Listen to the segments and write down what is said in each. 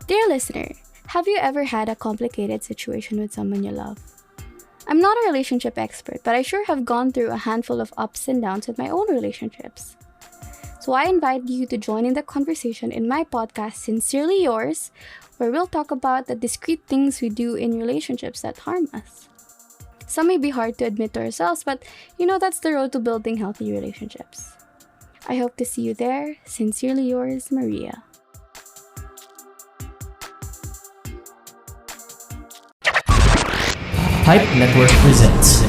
Dear listener, have you ever had a complicated situation with someone you love? I'm not a relationship expert, but I sure have gone through a handful of ups and downs with my own relationships. So I invite you to join in the conversation in my podcast, Sincerely Yours, where we'll talk about the discreet things we do in relationships that harm us. Some may be hard to admit to ourselves, but that's the road to building healthy relationships. I hope to see you there. Sincerely yours, Maria. Hype Network presents.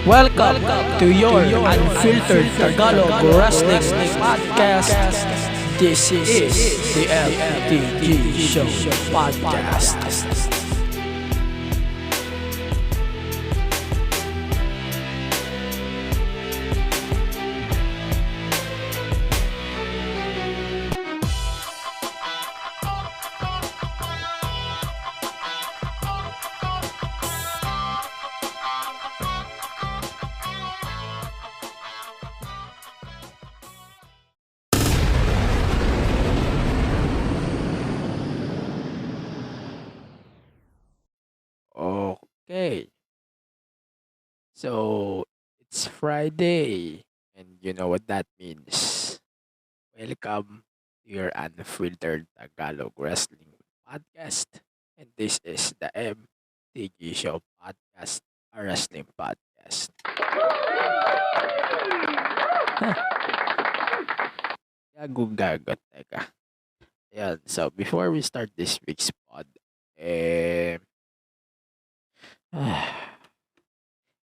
Welcome to your unfiltered Tagalog Wrestling Podcast. This is the LTG Show Podcast. Okay, so it's Friday, and you know what that means. Welcome to your unfiltered Tagalog Wrestling Podcast, and this is the MTG Show Podcast, a wrestling podcast. Gago, teka. Ayan, so before we start this week's pod, eh,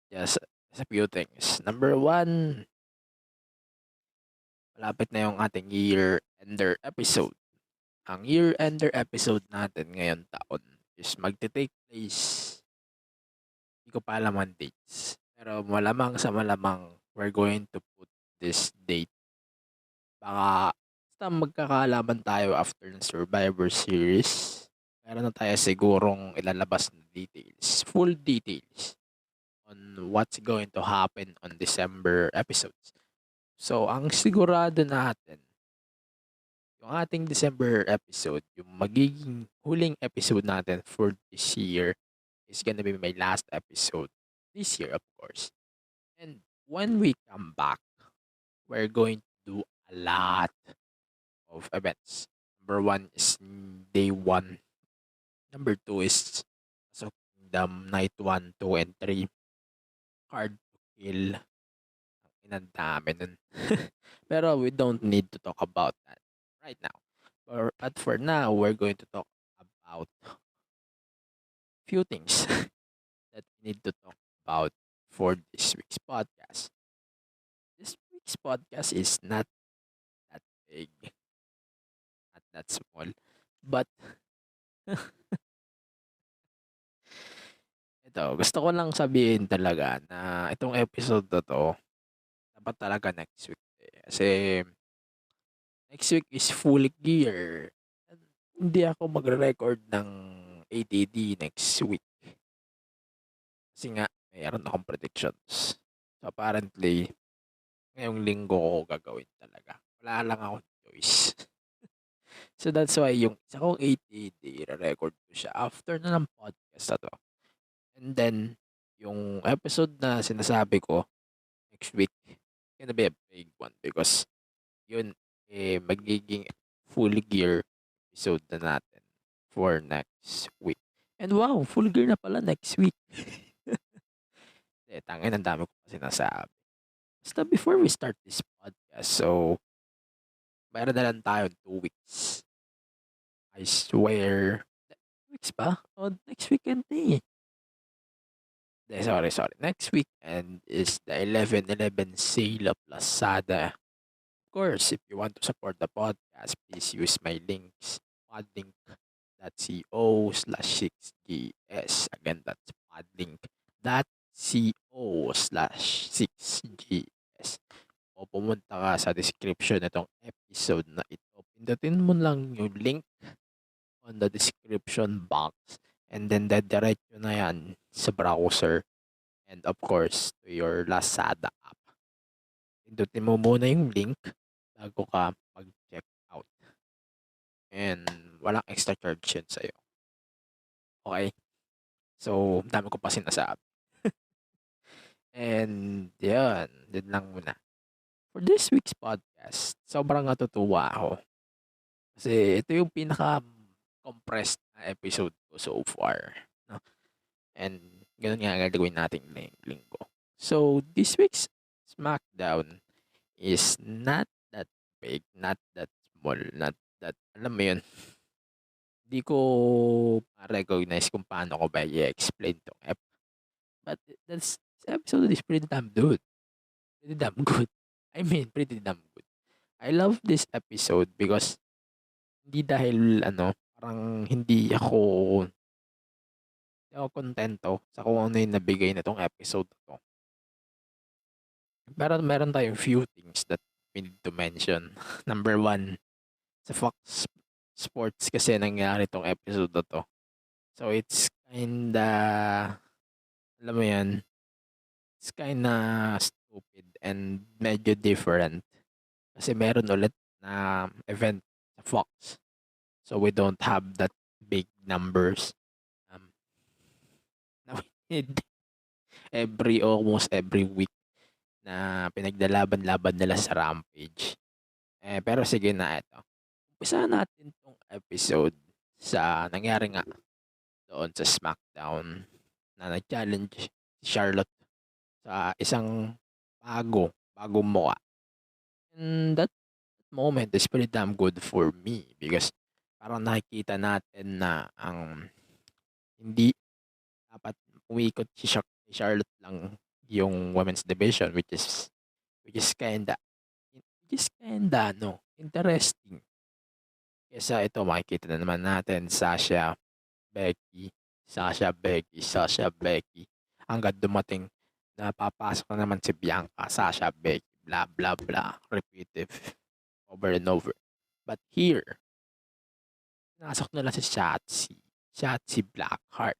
just a few things. Number one, malapit na yung ating year-ender episode. Ang year-ender episode natin ngayon taon is magte-take place. Hindi ko pa alam ang dates. Pero malamang sa malamang, we're going to put this date. Baka basta magkakaalaman tayo after ng Survivor Series. Meron na tayo sigurong ilalabas na details. Full details on what's going to happen on December episodes. So, ang sigurado natin, yung ating December episode, yung magiging huling episode natin for this year is gonna be my last episode this year, of course. And when we come back, we're going to do a lot of events. Number one is day 1. Number 2 is so Kingdom Night 1, 2, and 3. Hard to kill. Ang dami nun. Pero we don't need to talk about that right now. But for now, we're going to talk about few things that we need to talk about for this week's podcast. This week's podcast is not that big, not that small, but ito, gusto ko lang sabihin talaga na itong episode na to, dapat talaga next week. Kasi next week is full gear. Hindi ako magre-record ng ATD next week. Kasi nga, mayroon akong predictions. So apparently, ngayong linggo ko gagawin talaga. Wala lang akong choice. So that's why yung isa kong ATD, re-record ko siya after na ng podcast na to. And then, yung episode na sinasabi ko next week, gonna be a big one because yun, magiging full gear episode na natin for next week. And wow, full gear na pala next week. Tangin, ang dami ko pa sinasabi. Basta before we start this podcast, so, mayroon na lang tayo 2 weeks. I swear. 2 weeks ba? Oh, next weekend na eh. Sorry. Next weekend is the 11/11 sale of Lazada. Of course, if you want to support the podcast, please use my links. podlink.co/6gs. Again, that's podlink.co/6gs. O pumunta ka sa description nitong episode na ito. Pindutin mo lang yung link on the description box. And then dediretso na yan sa browser. And of course, to your Lazada app. Pindutin mo muna yung link bago ka mag-check out. And walang extra charge yun sa'yo. Okay? So, dami ko pa sinasabi. And yun lang muna. For this week's podcast, sobrang natutuwa ako. Kasi ito yung pinaka-compressed na episode ko so far. No? And ganun nga gagawin natin linggo. So, this week's SmackDown is not that big, not that small, not that, alam mo yun, hindi ko ma-recognize kung paano ko ba i-explain tong But this episode is pretty damn good. Pretty damn good. I mean, pretty damn good. I love this episode because hindi dahil parang hindi ako kontento sa kung ano yung nabigay na tong episode na to. Pero meron tayong few things that we need to mention. Number one, sa Fox Sports kasi nangyari tong episode na to. So it's kinda, alam mo yan, it's kinda stupid and medyo different. Kasi meron ulit na event sa Fox. So we don't have that big numbers. Na we need almost every week na pinaglalaban-laban nila sa Rampage. Pero sige na ito. Umpisa natin tong episode sa nangyari nga doon sa SmackDown na nag-challenge si Charlotte sa isang bagong mukha. And that moment is pretty damn good for me because parang nakikita natin na ang hindi dapat umikot si Charlotte lang yung women's division which is kinda interesting. Kesa ito makikita na naman natin Sasha, Becky, hanggang dumating na papasok na naman si Bianca, Sasha, Becky, blah blah blah, repetitive over and over. But here, pinasok nila si Shotzi Blackheart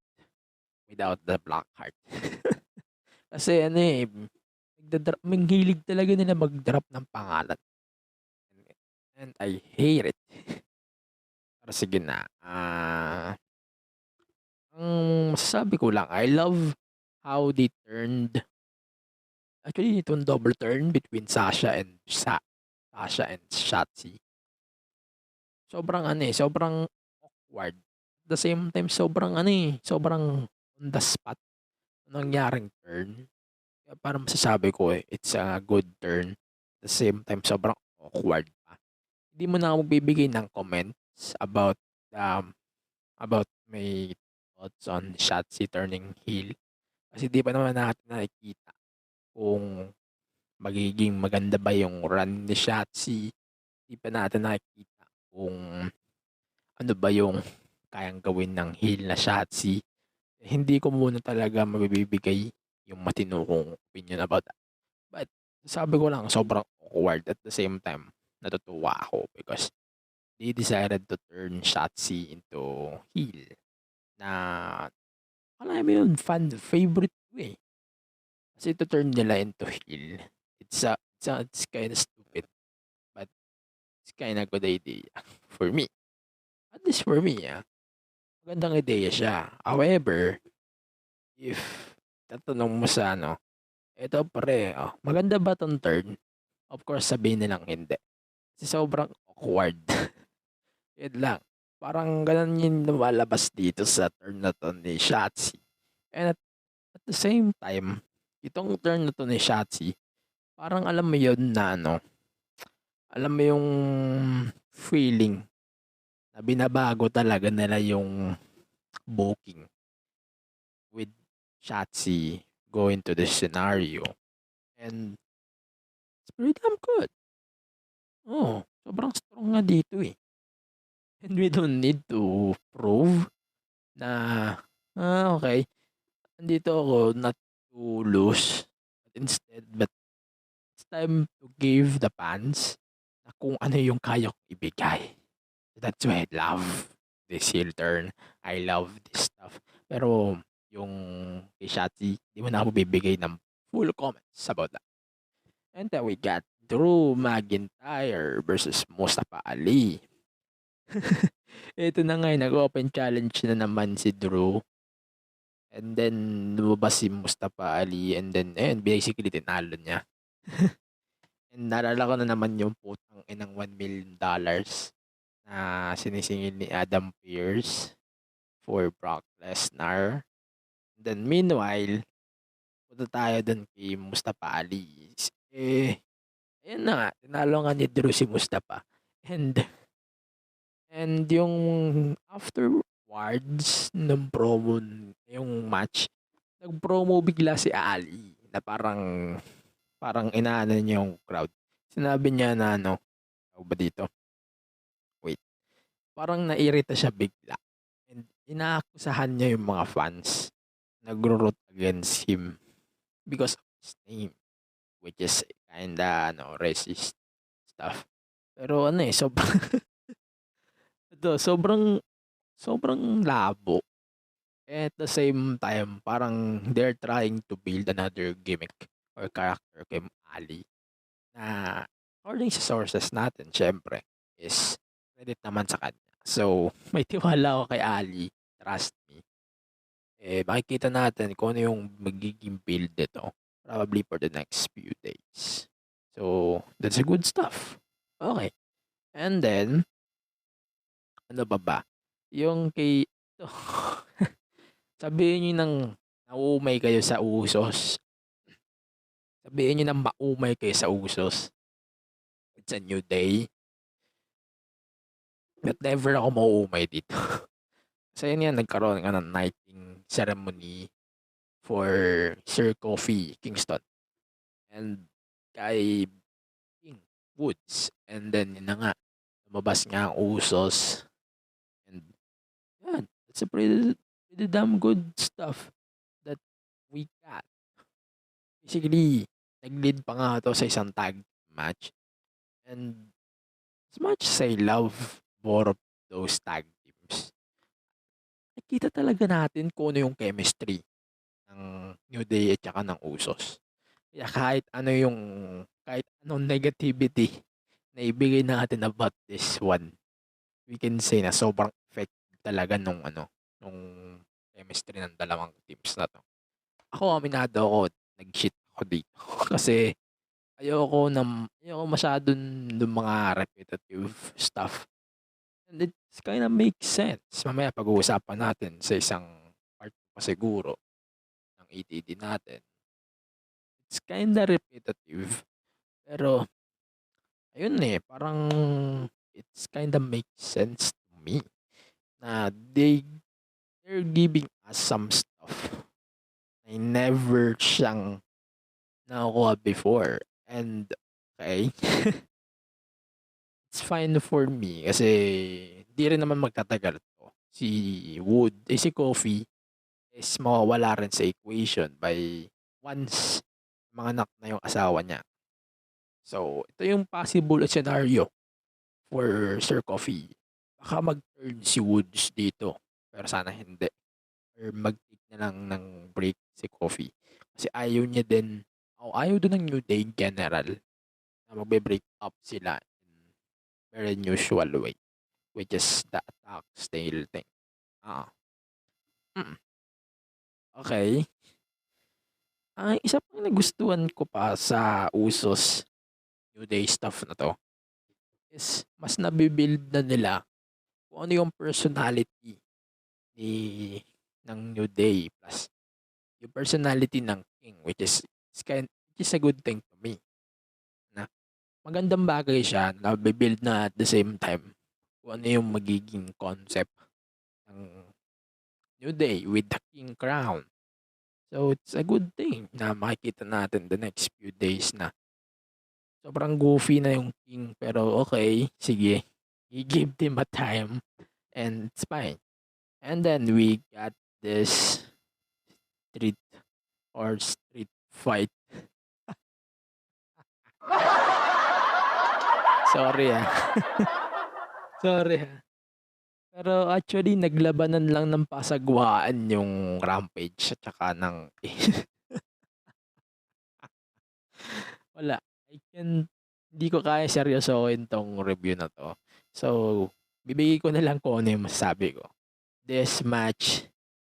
without the Blackheart. Kasi hilig talaga nila mag-drop ng pangalan. And I hate it. Pero sige na. Ang masasabi ko lang, I love how they turned. Actually, itong double turn between Sasha and Shotzi. Sobrang awkward. At the same time, sobrang on the spot nangyaring turn. Kaya parang masasabi ko it's a good turn. At the same time, sobrang awkward pa. Hindi mo na ako magbibigay ng comments about my thoughts on Shotzi turning heel. Kasi di pa naman natin nakikita kung magiging maganda ba yung run ni Shotzi. Di pa natin nakikita kung ano ba yung kayang gawin ng heel na Shotzi. Hindi ko muna talaga mabibigay yung matino kong opinion about that. But sabi ko lang, sobrang awkward. At the same time, natutuwa ako because they decided to turn Shotzi into heel. Na, alam mo yun, fan favorite ko eh. Kasi to turn nila into heel, it's kind of stupid. But it's kind of good idea for me. At least for me, magandang ideya siya. However, if tatanong mo sa eto pare, maganda ba tong turn? Of course, sabihin nilang hindi. Kasi sobrang awkward. Yun lang. Parang ganun yung lumalabas dito sa turn na to ni Shotzi. And at the same time, itong turn na to ni Shotzi, parang alam mo yun na alam mo yung feeling na binabago talaga nila yung booking with Shotzi going to this scenario. And it's pretty damn good. Sobrang strong nga dito eh. And we don't need to prove na, okay, andito ako not to lose. But it's time to give the fans na kung ano yung kaya kong ibigay. That's what I love. this heel turn. I love this stuff. Pero yung kay Shotzi, di mo na ako bibigay ng full comments about that. And then we got Drew McIntyre versus Mustafa Ali. Ito na nga, nag-open challenge na naman si Drew. And then, lumabas si Mustafa Ali. And then, ayun, basically, tinalo niya. And naalala ko na naman yung putang inang $1 million na sinisingil ni Adam Pearce for Brock Lesnar. Then, meanwhile, punta tayo dun kay Mustafa Ali. Ayun na nga, tinalo nga ni Drew si Mustafa. And yung afterwards ng promo, yung match, nag-promo bigla si Ali na parang inaano niya yung crowd. Sinabi niya na ano, tawag ba dito? Wait. Parang nairita siya bigla. And inaakusahan niya yung mga fans nagro-root against him because of his name, which is kinda racist stuff. Pero sobrang labo. At the same time, parang they're trying to build another gimmick or character kay Ali na according sa sources natin, syempre, is credit naman sa kanya. So, may tiwala ako kay Ali. Trust me. Makikita natin kung ano yung magiging build nito. Probably for the next few days. So, that's a good stuff. Okay. And then, ano ba? Yung kay... sabihin nyo nang naumay kayo sa usos. Sabihin nyo nang maumay kayo sa usos. It's a new day. But never ako mauumay dito. Kasi yun yan, nagkaroon nga ng knighting ceremony for Sir Kofi Kingston. And kay King Woods. And then yun na nga, lumabas nga ang usos. And yan, it's a pretty damn good stuff that we got. Basically, nag-lead pa nga ito sa isang tag match. And as much as I love both of those tag teams, nakita talaga natin kung ano yung chemistry ng New Day at saka ng Usos. Kaya kahit anong negativity na ibigay natin about this one, we can say na sobrang effective talaga nung chemistry ng dalawang teams na to. Ako, aminado ako, nag-shit ako dito. Kasi ayoko masyado ng mga repetitive stuff. And it kind of makes sense. Mamaya pag-uusapan natin sa isang part pa siguro ng ETD natin. It's kind of repetitive. Pero, ayun parang it's kind of makes sense to me na they're giving us some stuff na never siyang nakukuha before. And, okay, it's fine for me kasi di rin naman magtatagal to. Si Kofi is mawawala rin sa equation by once manganak na yung asawa niya. So, ito yung possible scenario for Sir Kofi. Baka mag-turn si Woods dito. Pero sana hindi. Or mag-take na lang ng break si Kofi. Kasi ayaw din ng New Day in general na magbe-break up sila in very unusual way. Which is the attack style thing. Okay. Ang isa pang nagustuhan ko pa sa Usos New Day stuff na to is mas nabibuild na nila kung ano yung personality ng New Day plus yung personality ng King which is a good thing to me. Na magandang bagay siya na nabibuild na at the same time kung ano yung magiging concept ng New Day with the King Crown. So, it's a good thing na makikita natin the next few days na sobrang goofy na yung King pero okay, sige. You give him a time and it's fine. And then we got this street fight. Sorry. Sorry. Pero actually, naglabanan lang ng pasagwaan yung Rampage at saka ng wala. Hindi ko kaya seryosohin tong review na to. So, bibigay ko na lang kung ano yung masasabi ko. This match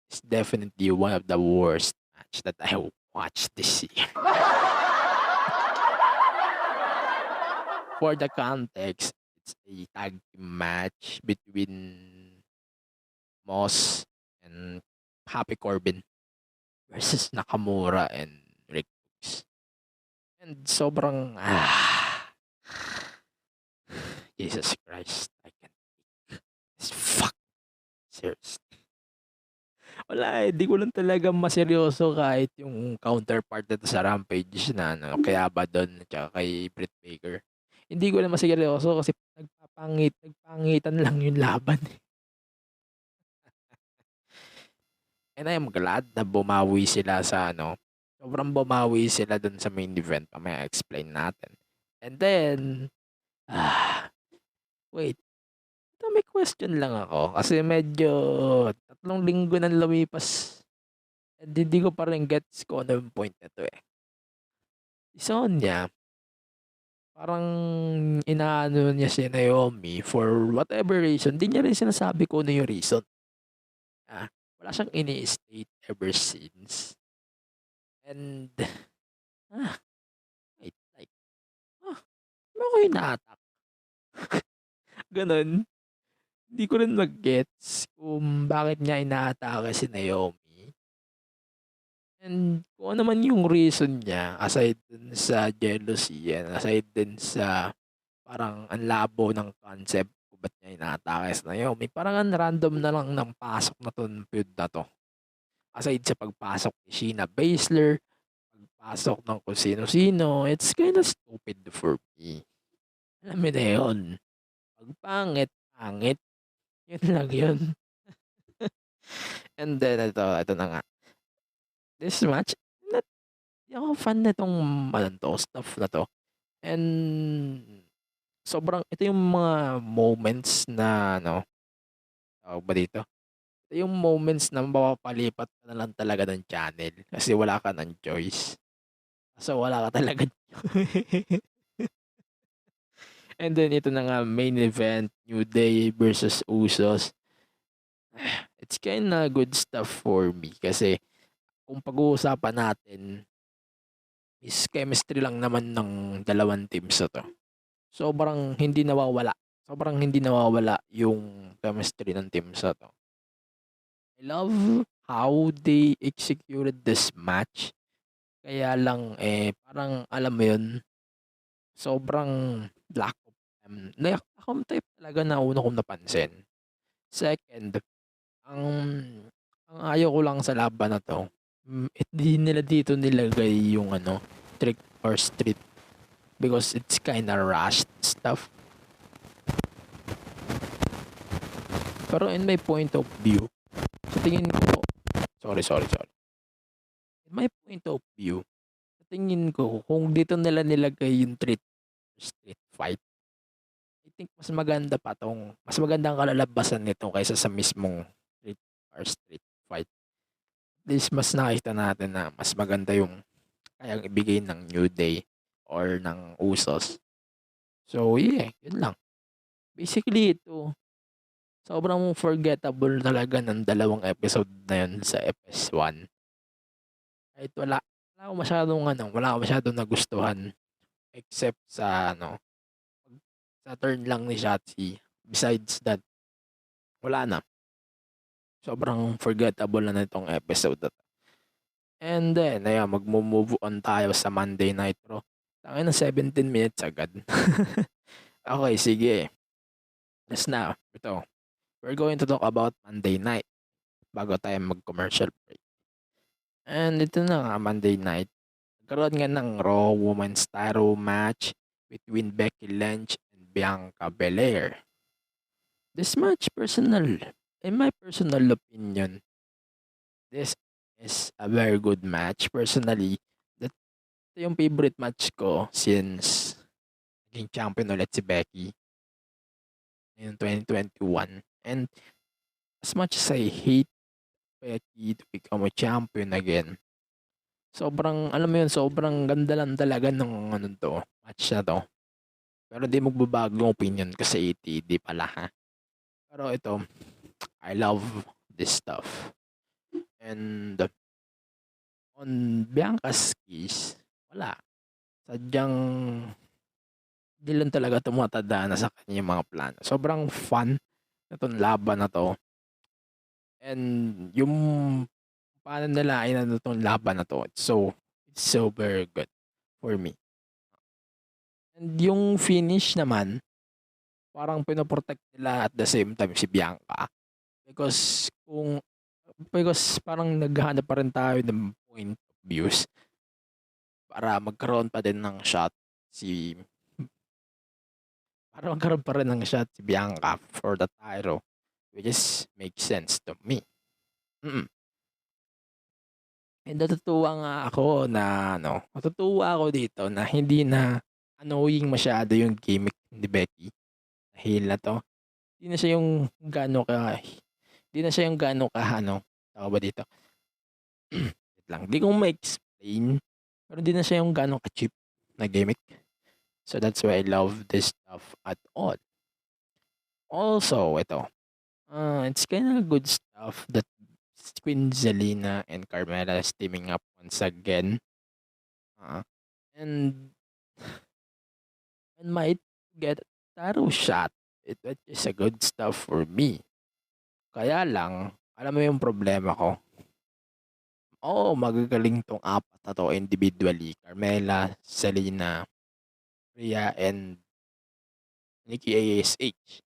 is definitely one of the worst match that I watched this year. For the context, it's a tag team match between Moss and Happy Corbin versus Nakamura and Rick Books. And sobrang Jesus Christ, I can't take this fuck serious. Wala eh, di ko lang talaga maseryoso kahit yung counterpart nito sa Rampage na ano, kay Abaddon at saka kay Britt Baker. Hindi ko lang maseryoso kasi nagpangitan lang yung laban. And I am glad na bumawi sila sa ano, sobrang bumawi sila dun sa main event. Mamaya explain natin. And then, wait, ito may question lang ako kasi medyo 3 linggo nang lumipas. And hindi ko pa rin gets kung ano yung point nito eh. Si Sonya, parang inaano niya si Naomi for whatever reason. Hindi niya rin sinasabi kung ano yung reason. Wala siyang ini-state ever since. And, wait, like, ano ko ina-attack? Ganon. Hindi ko rin mag-gets kung bakit niya ina-atake si Naomi. And kung ano man yung reason niya, aside dun sa jealousy and aside din sa parang ang labo ng concept kung ba't niya ina-atake si Naomi, parang ang random na lang ng pasok na to ng feud na to. Aside sa pagpasok ni Shayna Baszler, pagpasok ng kung sino-sino, it's kinda stupid for me. Alam mo na yun. Pag pangit, pangit. Yun lang yun. And then, ito na nga. This match, di ako fan na itong stuff na to. And ito yung mga moments na, tawag ba dito? Ito yung moments na mapapalipat ka na lang talaga ng channel kasi wala ka ng choice. So, wala ka talaga. And then, ito na nga, main event, New Day versus Usos. It's kinda good stuff for me kasi kung pag-uusapan natin is chemistry lang naman ng dalawang teams na to. Sobrang hindi nawawala. Sobrang hindi nawawala yung chemistry ng teams na to. I love how they executed this match. Kaya lang, parang alam mo yun, sobrang lack of ako type talaga na una kong napansin. Second, ang ayaw ko lang sa laban na to, hindi nila dito nilagay yung trick or street because it's kinda rushed stuff. Pero in my point of view, sa tingin ko, sorry. In my point of view, sa tingin ko, kung dito nila nilagay yung treat or street fight, I think mas maganda ang kalalabasan nito kaysa sa mismong street or street fight. At least mas nakita natin na mas maganda yung kayang ibigay ng New Day or ng Usos. So yeah, yun lang. Basically ito, sobrang forgettable talaga ng 2 episode na yun sa FS1. Kahit wala ako masyadong nagustuhan except sa sa turn lang ni Shotzi. Besides that, wala na. Sobrang forgettable na nitong episode na to. And then, magmo-move on tayo sa Monday Night Raw. Tangina, 17 minutes agad. Okay, sige. Yes na, ito. We're going to talk about Monday Night bago tayo mag-commercial break. And ito na nga, Monday Night. Nagkaroon nga ng Raw Women's Title match between Becky Lynch and Bianca Belair. This match, in my personal opinion, this is a very good match. Personally, ito yung favorite match ko since naging champion ulit si Becky in 2021. And as much as I hate Becky to become a champion again, sobrang, alam mo yun, sobrang ganda lang talaga ng ano to, match na to. Pero di magbabago yung opinion ko sa ATD pala ha. Pero ito, I love this stuff. And on Bianca's case, wala. Sadyang di lang talaga tumatanda na sa kanya yung mga plano. Sobrang fun na tong laban na to. And yung paano nila ay na tong laban na to, it's so very good for me. And yung finish naman, parang pinoprotect nila at the same time si Bianca. Because parang naghahanap pa rin tayo ng point of views para magkaroon pa din ng shot si para magkaroon pa rin ng shot si Bianca for the title, which is makes sense to me. Mm. And natutuwa ako dito na hindi na annoying masyado yung gimmick ni Becky. Dahil na to, hindi na siya yung gaano ka tawag ba dito? Wait lang, di ko ma-explain, pero hindi na siya yung gaano ka cheap na gimmick. So that's why I love this stuff at all. Also, it's kind of good stuff that Queen Zelina and Carmella is teaming up once again. And might get a title shot. It is a good stuff for me. Kaya lang, alam mo yung problema ko. Oo, magagaling tong apat na to individually. Carmella, Zelina, Rhea, and Nikki ASH.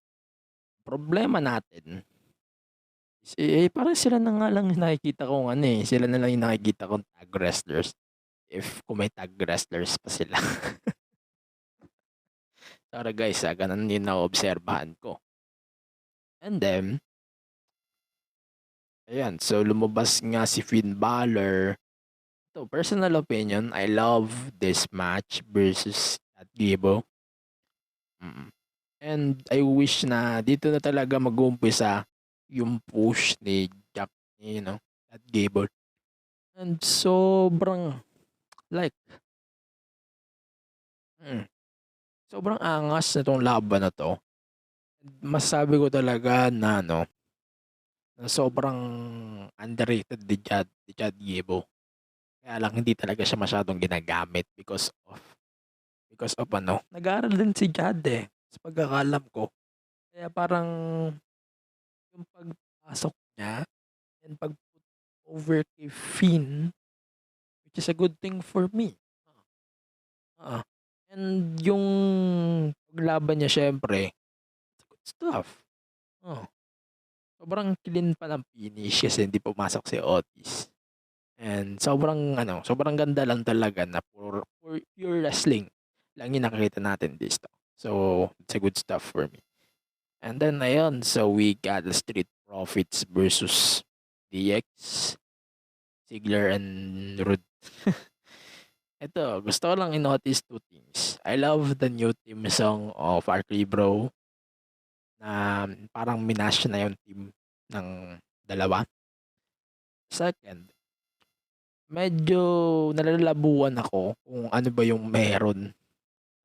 Problema natin is, parang sila na nga lang yung nakikita kong sila na lang yung nakikita kong tag wrestlers. If kung may tag wrestlers pa sila. Sorry guys, ganun yung naobserbahan ko. And then, ayan, so lumabas nga si Finn Balor. So, personal opinion, I love this match versus at Gable. And I wish na dito na talaga mag-uumpisa yung push ni Jack, at Gable. And sobrang sobrang angas na tong laban na to. Masasabi ko talaga na na sobrang underrated ni Chad Gable. Kaya lang hindi talaga siya masyadong ginagamit because of nag-aaral din si Chad sa pagkakalam ko. Kaya parang yung pagpasok niya and pag-put over kay Finn, which is a good thing for me. And yung paglaban niya syempre, it's good stuff. Sobrang clean pa ng finish kasi hindi pumasok si Otis. And sobrang ganda lang talaga na pure wrestling lang yung nakikita natin dito. So, it's a good stuff for me. And then ayun, so we got the Street Profits versus DX, Ziggler and Rude. Ito, gusto ko lang i-notice two things. I love the new theme song of Arkley Bro na parang minash na yung team ng dalawa. Second, medyo nalalabuan ako kung ano ba yung meron.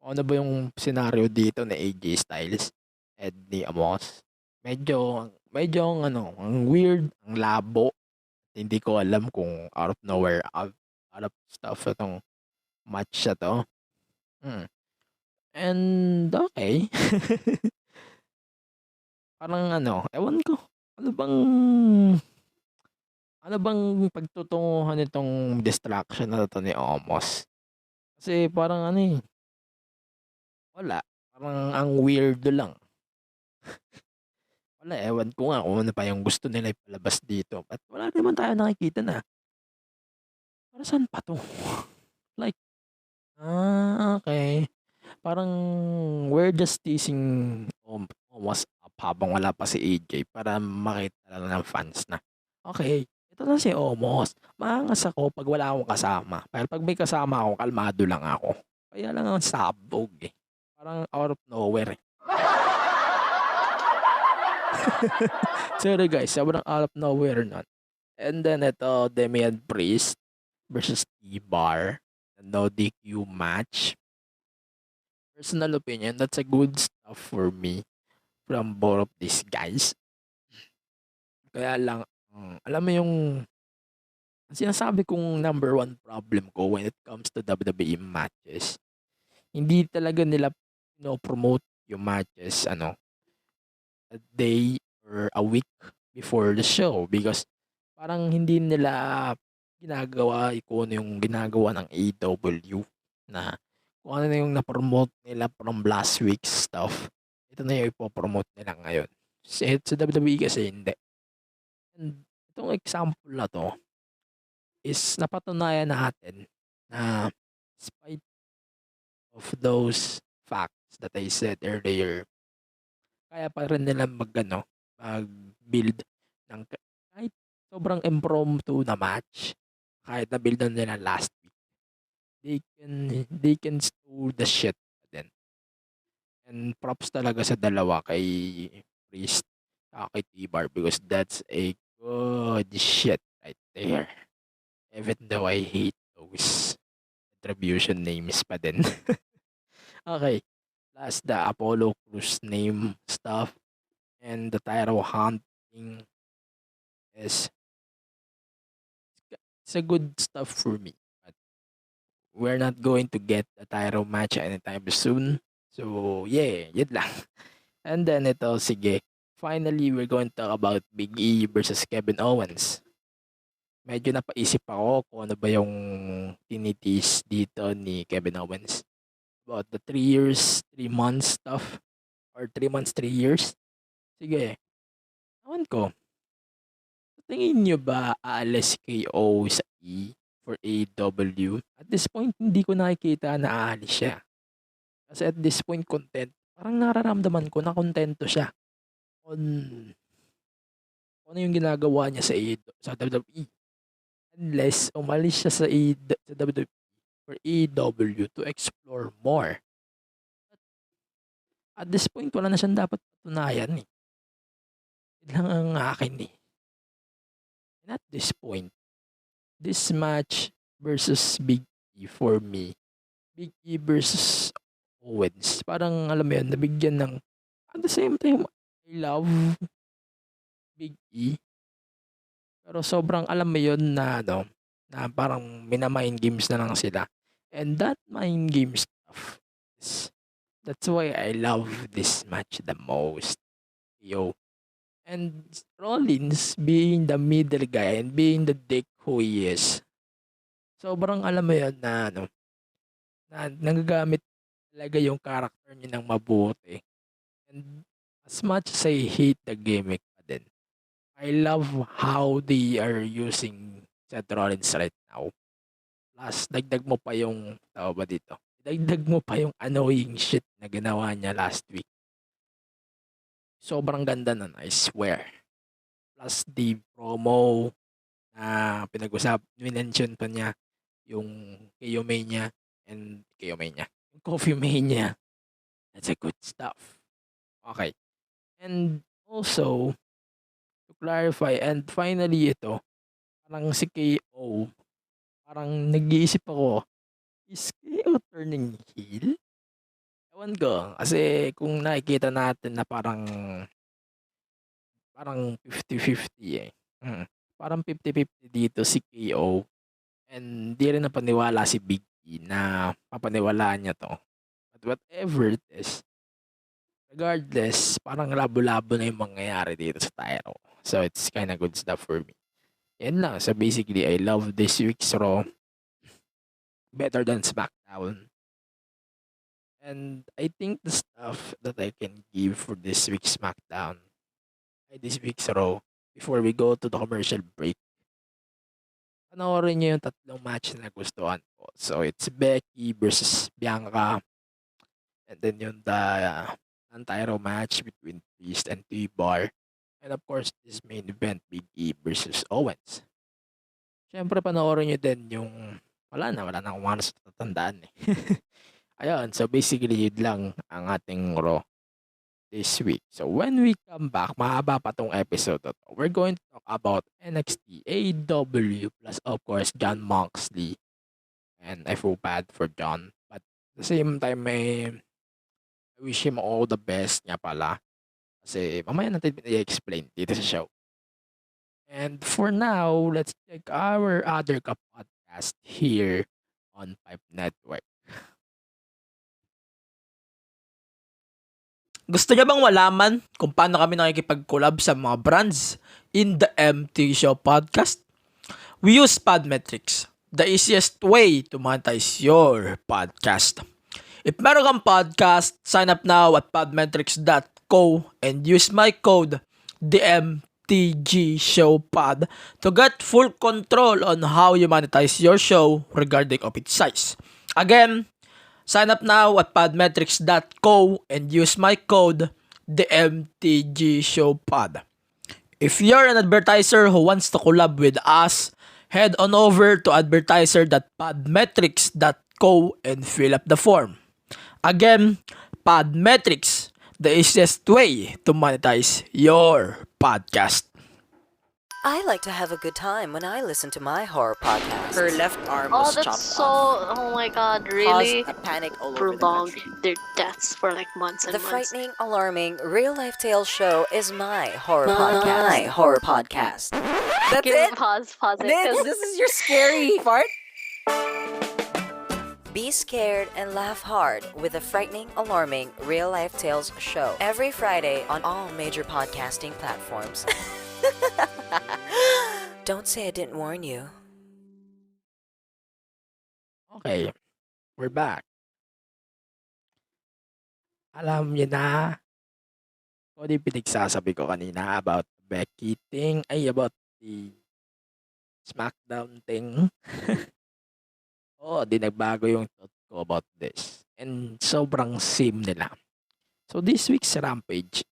Ano ba yung scenario dito na AJ Styles at ni Amos. Medyo ang weird, ang labo. Hindi ko alam kung out of nowhere, out of stuff itong match na to. And okay. Parang ewan ko. Ano bang pagtutunguhan nitong distraction na to ni Amos? Kasi parang wala. Parang ang weirdo lang. Wala, ewan ko nga kung ano pa yung gusto nila ipalabas dito. At wala naman tayo nakikita na. Para saan pa to? Okay. Parang we're just teasing Amos up habang wala pa si AJ para makita lang ng fans na. Okay, ito na si Omos. Maangas ako pag wala akong kasama. Pero pag may kasama ako, kalmado lang ako. Kaya lang ang sabog Parang out of nowhere Sorry guys, sobrang out of nowhere nun. And then ito, Damian Priest versus T-Bar. No DQ match. Personal opinion, that's a good stuff for me from both of these guys. Kaya lang, alam mo yung sinasabi kong number one problem ko when it comes to WWE matches, hindi talaga nila promote yung matches a day or a week before the show because parang hindi nila ginagawa kung ano yung ginagawa ng AEW na kung ano na yung na-promote nila from last week's stuff. Ito na yung ipopromote nila ngayon. Sa WWE kasi hindi. And itong example na to is napatunayan natin na despite of those facts that I said earlier, kaya pa rin nila mag-build ng kahit sobrang impromptu na match, kahit na build na nila last week, they can steal the shit din. And props talaga sa dalawa kay Priest at kay T-Bar because that's a good shit right there. Even though I hate those attribution names pa din. Okay. Plus the Apollo Crews name stuff and the title hunting is it's a good stuff for me. But we're not going to get a title match anytime soon. So yeah, yun lang. And then ito, sige. Finally, we're going to talk about Big E versus Kevin Owens. Medyo napaisip ako kung ano ba yung tinitis dito ni Kevin Owens. About the 3 years, 3 months stuff. Or 3 months, 3 years. Sige. Ewan ko. Tingin nyo ba aalis kay O sa E for AEW? At this point, hindi ko nakikita na aalis siya. Kasi at this point, parang nararamdaman ko na kontento siya on ano yung ginagawa niya sa WWE. Unless umalis siya sa WWE for AEW to explore more. At this point, wala na siyang dapat patunayan eh. Yun lang ang akin eh. And at this point, this match versus Big E for me, Big E versus Owens, parang alam mo yun, nabigyan ng, at the same time, I love Big E. Pero sobrang alam mo yun na na parang minamind games na lang sila. And that mind game stuff that's why I love this match the most. Yo. And Rollins being the middle guy and being the dick who he is. Sobrang alam mo yun na na nagagamit talaga yung character niya ng mabuti. And as much as I hate the gimmick pa din, I love how they are using Seth Rollins right now. Plus, dagdag mo pa yung, tao ba dito? Dagdag mo pa yung annoying shit na ginawa niya last week. Sobrang ganda nun, I swear. Plus, the promo na minention pa niya yung Kayomania and Kayomania. Yung Coffee Mania. That's a good stuff. Okay. And also, to clarify, and finally ito, parang si KO, parang nag-iisip ako, is KO turning heel? Ewan ko, kasi kung nakikita natin na parang 50-50 eh. Parang 50-50 dito si KO and di rin napaniwala si Big E na papaniwalaan niya to. But whatever it is, regardless, parang labo-labo na yung mangyayari dito sa Tyro. So it's kinda good stuff for me. Yan lang. So basically, I love this week's Raw. Better than SmackDown. And I think the stuff that I can give for this week's SmackDown, this week's Raw, before we go to the commercial break, panoorin niyo yung tatlong match na nagustuhan ko. So it's Becky versus Bianca, and then yung the Antiro match between Priest and T-Bar, and of course this main event, Big E versus Owens. Siyempre panoorin niyo din yung wala na akong oras na tatandaan eh. Ayun, so basically yun lang ang ating Raw. this week. So when we come back, mahaba pa tong episode na to. We're going to talk about NXT, AEW, plus of course Jon Moxley. And I feel bad for John. But at the same time, I wish him all the best nga pala. Kasi mamaya natin i-explain dito sa show. And for now, let's check our other podcast here on Pipe Network. Gusto niya bang malaman kung paano kami nakikipag-collab sa mga brands in the MT Show podcast? We use Podmetrics, the easiest way to monetize your podcast. If meron kang podcast, sign up now at podmetrics.co and use my code DMTGShowPod to get full control on how you monetize your show regarding of its size. Again, sign up now at podmetrics.co and use my code DMTGShowPod. If you're an advertiser who wants to collab with us, head on over to advertiser.podmetrics.co and fill up the form. Again, Podmetrics, the easiest way to monetize your podcast. I like to have a good time when I listen to my horror podcast. Her left arm Oh, was that's chopped so. off. Oh my god, really? Caused a panic all over the Prolonged country. their deaths for like months and The months. frightening, alarming, real-life tales show is my horror podcast. My horror podcast. That's Give it? Pause it. This, 'cause- this is your scary part? Be scared and laugh hard with the frightening, alarming, real-life tales show every Friday on all major podcasting platforms. Don't say I didn't warn you. Okay, we're back. Alam niyo na, kung di pinagsasabi ko kanina about Becky thing, about the SmackDown thing. Oo, di nagbago yung thought ko about this. And sobrang same nila. So this week's Rampage,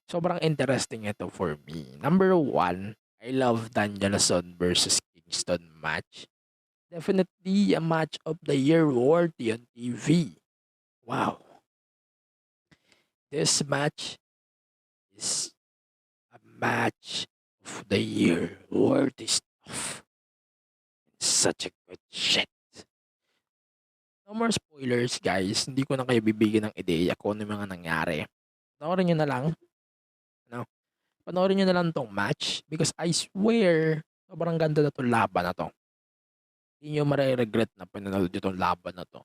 sobrang interesting ito for me. Number one, I love Danielson versus Kingston match. Definitely a match of the year worthy on TV. Wow. This match is a match of the year worthy stuff. Such a good shit. No more spoilers, guys. Hindi ko na kayo bibigyan ng ideya kung ano yung mga nangyari. Panoorin nyo na lang. Panoorin nyo na lang tong match because I swear, sobrang ganda na tong laban na to. Hindi nyo mariregret na pinanood nyo tong laban na to.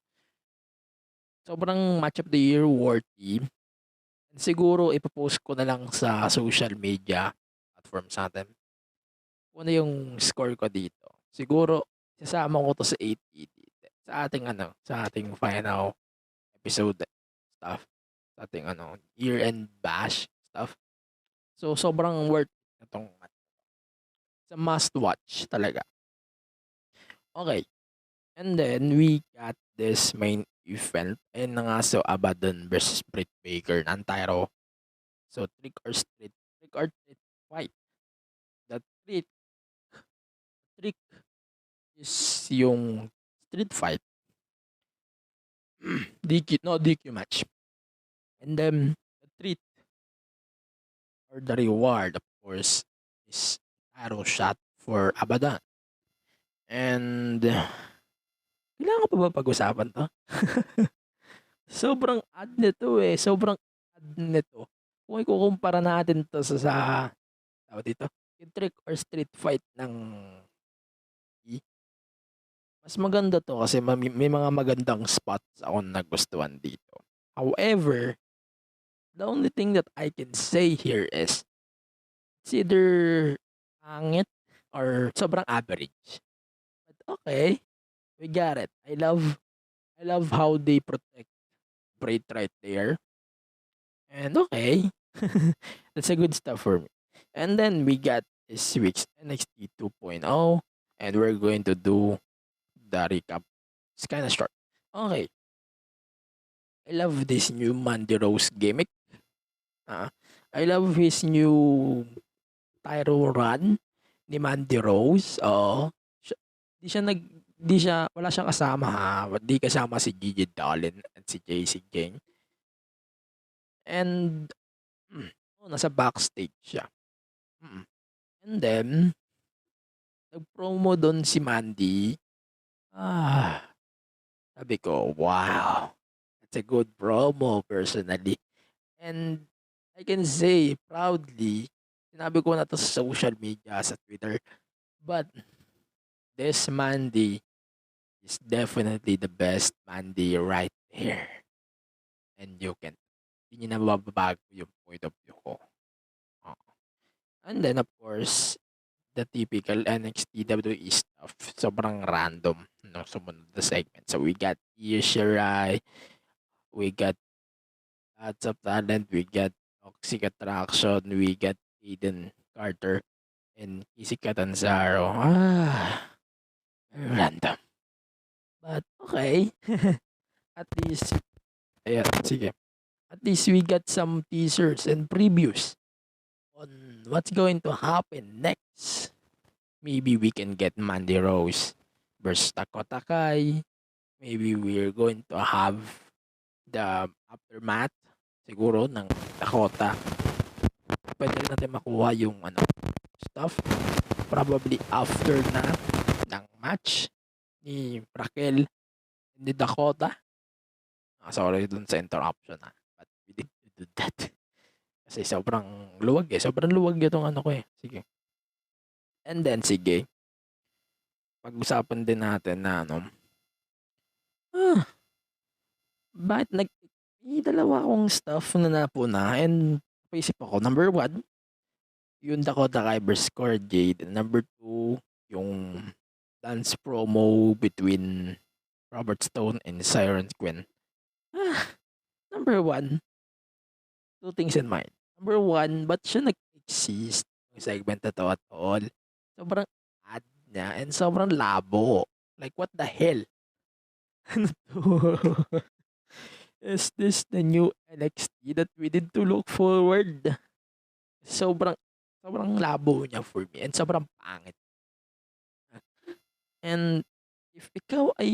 Sobrang match of the year worthy. And siguro, ipopost ko na lang sa social media platforms natin. Kung ano yung score ko dito. Siguro, sasama ko to sa 880. Sa ating final episode stuff. Sa ating year-end bash stuff. So, sobrang worth itong match. It's a must-watch talaga. Okay. And then, we got this main event. Ayun na nga, so, Abaddon versus Britt Baker ng Tyro. So, trick or treat fight. The trick is yung street fight. DQ match. And then, the treat or the reward, of course, is arrow shot for Abaddon. And, kailangan pa ba pag-usapan to? Sobrang ad nito eh. Sobrang ad nito. Kung ikukumpara natin to sa tawag dito, yung trick or street fight ng mas maganda to kasi may mga magandang spots akong nagustuhan dito. However, the only thing that I can say here is it's either pangit or sobrang average. But okay, we got it. I love how they protect Bray right there. And okay, that's a good stuff for me. And then we got this week's NXT 2.0 and we're going to do the recap. It's kind of short. Okay. I love this new Mandy Rose gimmick. I love his new Tyro run ni Mandy Rose. Wala siyang kasama ha. Di kasama si Gigi Dolan at si JC King. And nasa backstage siya. Mm. And then, nag-promo doon si Mandy. Sabi ko, wow, that's a good promo personally. And I can say proudly, sinabi ko na to sa social media, sa Twitter, but this Mandy is definitely the best Mandy right here. And hindi na mababago yung point of view ko. Oo. And then, of course, the typical NXT WWE stuff. Sobrang random nung sumunod na segment. So, we got Io Shirai, we got lots of talent, we got Toxic Attraction, we got Aiden Carter, and Kissy Catanzaro. Very random. But, okay. At least, ayan, sige. At least we got some teasers and previews on what's going to happen next. Maybe we can get Mandy Rose versus Dakota Kai. Maybe we're going to have the aftermath siguro ng Dakota. Pwede rin natin makuha yung stuff. Probably after na ng match ni Raquel and ni Dakota. Sorry dun sa interruption but we did do that. Kasi sobrang luwag Sobrang luwag itong ko Sige. And then, sige. Pag-usapan din natin na bakit may dalawa akong stuff na napuna and napaisip ako. Number 1, yung Dakota Kai versus Cora Jade. And number 2, yung dance promo between Robert Stone and Siren Quinn. Number 1, 2 things in mind. Number 1, ba't siya nag-exist yung segment na to at all? Sobrang ad niya and sobrang labo. Like, what the hell? Ano to? Is this the new NXT that we need to look forward? Sobrang labo niya for me and sobrang pangit. And if ikaw ang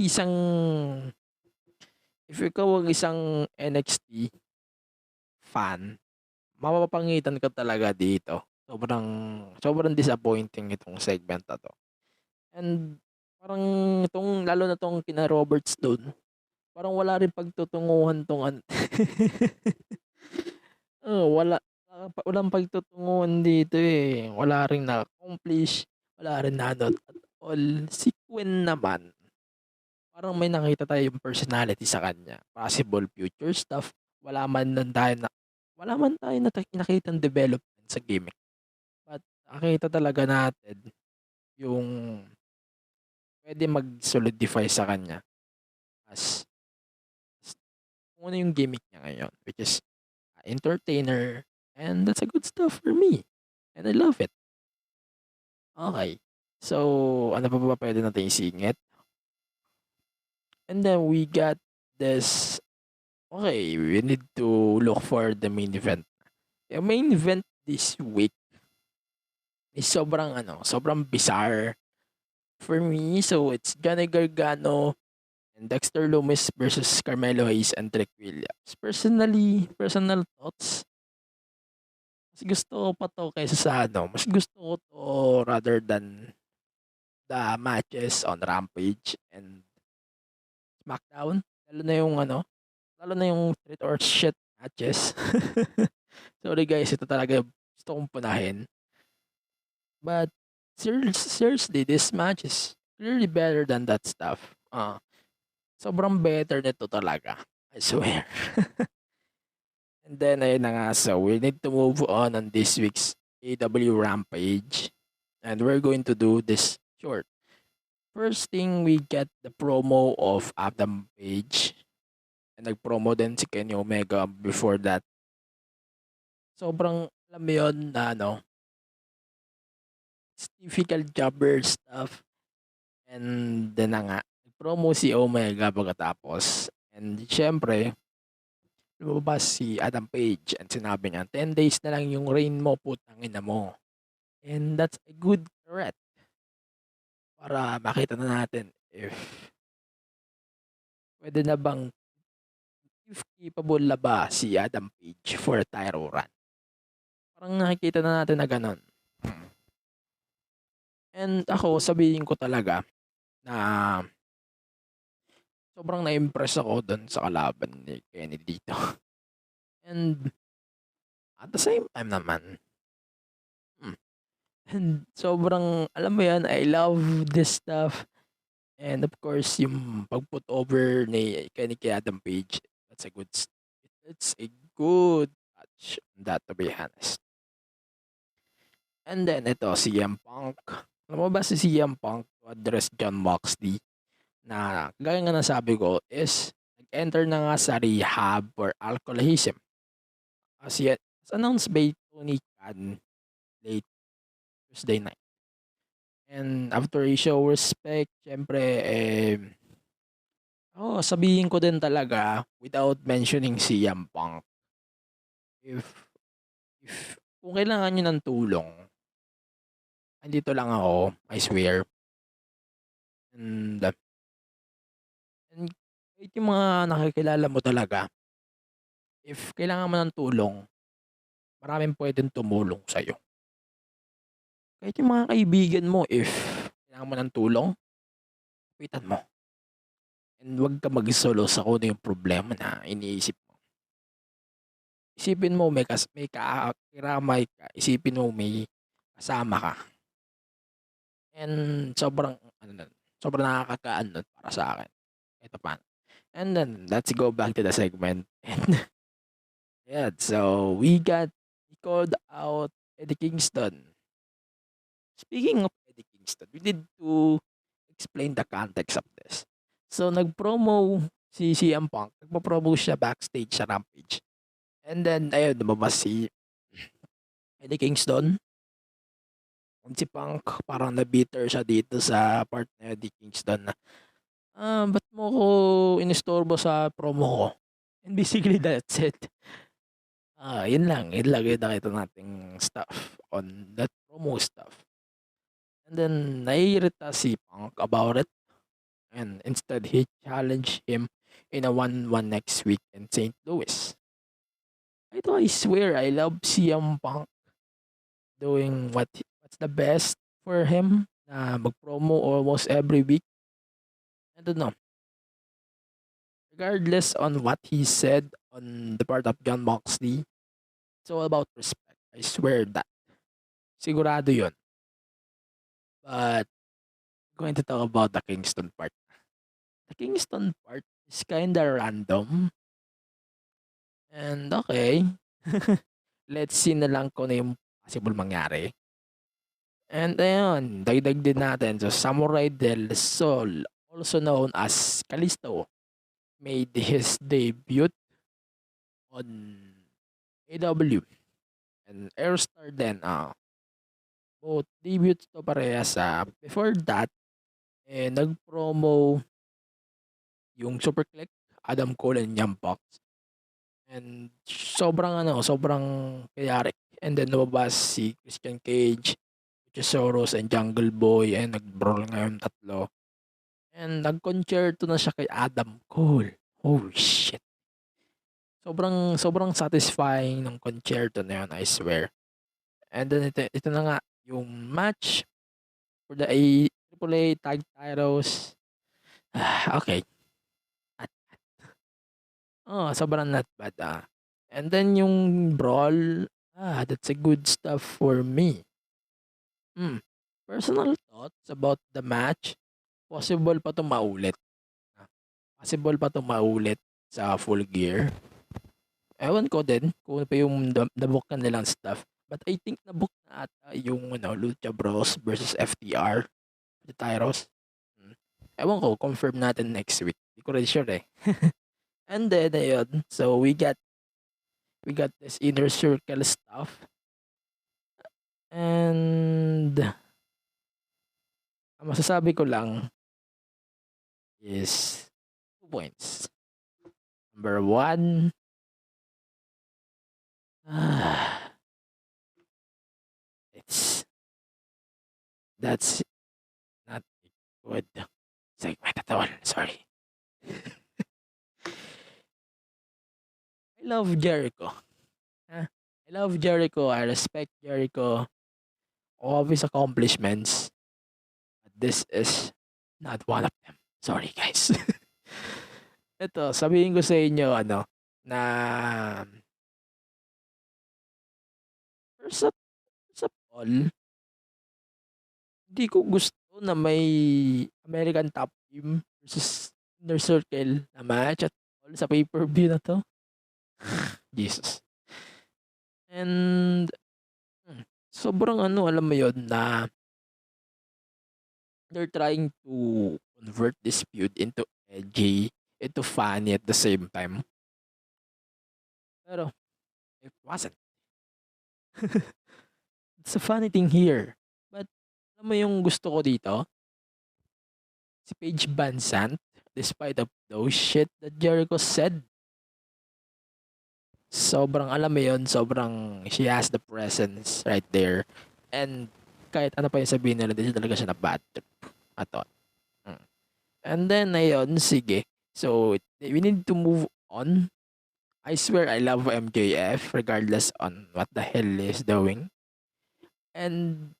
isang NXT fan, mapapangitan ka talaga dito. Sobrang disappointing itong segment na to. And parang lalo na tong kina Robert Stone, parang wala rin pagtutunguhan tong walang pagtutunguhan dito eh. Wala ring na-accomplish, wala rin na at all. Si Quinn naman, parang may nakita tayo yung personality sa kanya. Possible future stuff. Wala man tayo nakitang development sa gimmick. But nakita talaga natin yung pwede mag-solidify sa kanya as kung ano yung gimmick niya ngayon, which is entertainer, and that's a good stuff for me. And I love it. Okay. So, ano pa ba pwede natin isingit? And then we got this. Okay, we need to look for the main event. The main event this week is sobrang bizarre for me. So, it's Johnny Gargano and Dexter Lumis versus Carmelo Hayes and Trick Williams. Personal thoughts, mas gusto ko pa to kaysa sa mas gusto ko to rather than the matches on Rampage and SmackDown. Lalo na yung Street or Shit matches. Sorry guys, ito talaga gusto kong punahin. But seriously, this match is clearly better than that stuff. Sobrang better nito talaga. I swear. And then, ayun na nga. So, we need to move on this week's AW Rampage. And we're going to do this short. First thing, we get the promo of Adam Page. And nag-promo din si Kenny Omega before that. Sobrang, alam mo yun, na typical jobber stuff. And then na nga, nag-promo si Omega pagkatapos. And syempre, lumabas si Adam Page and sinabi niya, 10 days na lang yung reign mo, putang ina mo. And that's a good threat. Para makita na natin if pwede na bang if capable na ba si Adam Page for a title run? Parang nakikita na natin na gano'n. And ako, sabihin ko talaga na sobrang na-impress ako doon sa kalaban ni Kenny dito. And at the same time naman, and sobrang, alam mo yan, I love this stuff. And of course, yung pag-put over ni Kenny kay Adam Page, it's a good touch, that to be honest. And then ito, CM Punk. Alam mo ba si CM Punk to address Jon Moxley na gaya nga nasabi ko is nag-enter na nga sa rehab for alcoholism. As announced by Tony Khan late Tuesday night. And after he show respect, syempre, sabihin ko din talaga without mentioning si CM Punk. If kung kailangan nyo ng tulong, andito lang ako, I swear. And kahit yung mga nakikilala mo talaga, if kailangan mo ng tulong, maraming pwedeng tumulong sa'yo. Kahit yung mga kaibigan mo, if kailangan mo ng tulong, kapitan mo. And huwag ka mag-solo sa kung ano yung problema na iniisip mo. Isipin mo may kakiramay ka, isipin mo may kasama ka. And sobrang nakakagaan nun para sa akin. Ito pa. And then, let's go back to the segment. And yeah, so we called out Eddie Kingston. Speaking of Eddie Kingston, we need to explain the context of this. So, nag-promo si CM Punk. Nagpo-promo siya backstage sa Rampage. And then, ayun, lumabas si Eddie Kingston. And si Punk, parang na-bitter siya dito sa part na Eddie Kingston na, ba't mo ko inistorbo sa promo ko? And basically, that's it. Yun lang yung nakita nating stuff on that promo stuff. And then, naiirita si Punk about it. And instead, he challenged him in a 1-1 next week in St. Louis. I swear, I love CM Punk doing what's the best for him na mag-promo almost every week. I don't know. Regardless on what he said on the part of Jon Moxley, it's all about respect. I swear that. Sigurado yun. But, going to talk about the Kingston part. The Kingston part is kinda random. And okay. Let's see na lang kung ano yung possible mangyari. And ayun, dagdag din natin. So, Samurai del Sol, also known as Kalisto, made his debut on AW. And Airstar din, both debuts to parehas. Before that, nag-promo yung Super Click, Adam Cole and Young Bucks. And sobrang chaotic. And then lumabas si Christian Cage, Luchasaurus and Jungle Boy, and nag-brawl ngayon tatlo. And nag-concerto na siya kay Adam Cole. Oh shit. Sobrang satisfying ng concerto na yun, I swear. And then ito na nga yung match for the AAA tag titles. Okay. Sobrang not bad. And then yung brawl, that's a good stuff for me. Personal thoughts about the match, possible pa to maulit. Possible pa to maulit sa Full Gear. Ewan ko din kung pa yung nabook na nilang stuff. But I think nabook na ata yung Lucha Bros versus FTR, the Tyros. Ewan ko, confirm natin next week. Hindi ko rin sure eh. And then, ayun, so we got this inner circle stuff. And ang masasabi ko lang is 2 points. Number 1, that's not a good segment at all. Sorry. love Jericho. Huh? I love Jericho. I respect Jericho. All of his accomplishments. But this is not one of them. Sorry, guys. Ito, sabihin ko sa inyo, na first of, first of all, hindi ko gusto na may American Top Team versus Inner Circle na match at all sa pay-per-view na to. Jesus. And sobrang alam mo yun na they're trying to convert this feud into edgy, into funny at the same time. Pero it wasn't. It's a funny thing here. But alam mo yung gusto ko dito? Si Paige Van Sant, despite of those shit that Jericho said, sobrang alam mo yun, sobrang she has the presence right there. And kahit ano pa yung sabihin nila, hindi talaga siya na bad trip. Ato. And then, ayun, sige. So, we need to move on. I swear I love MJF regardless on what the hell is doing. And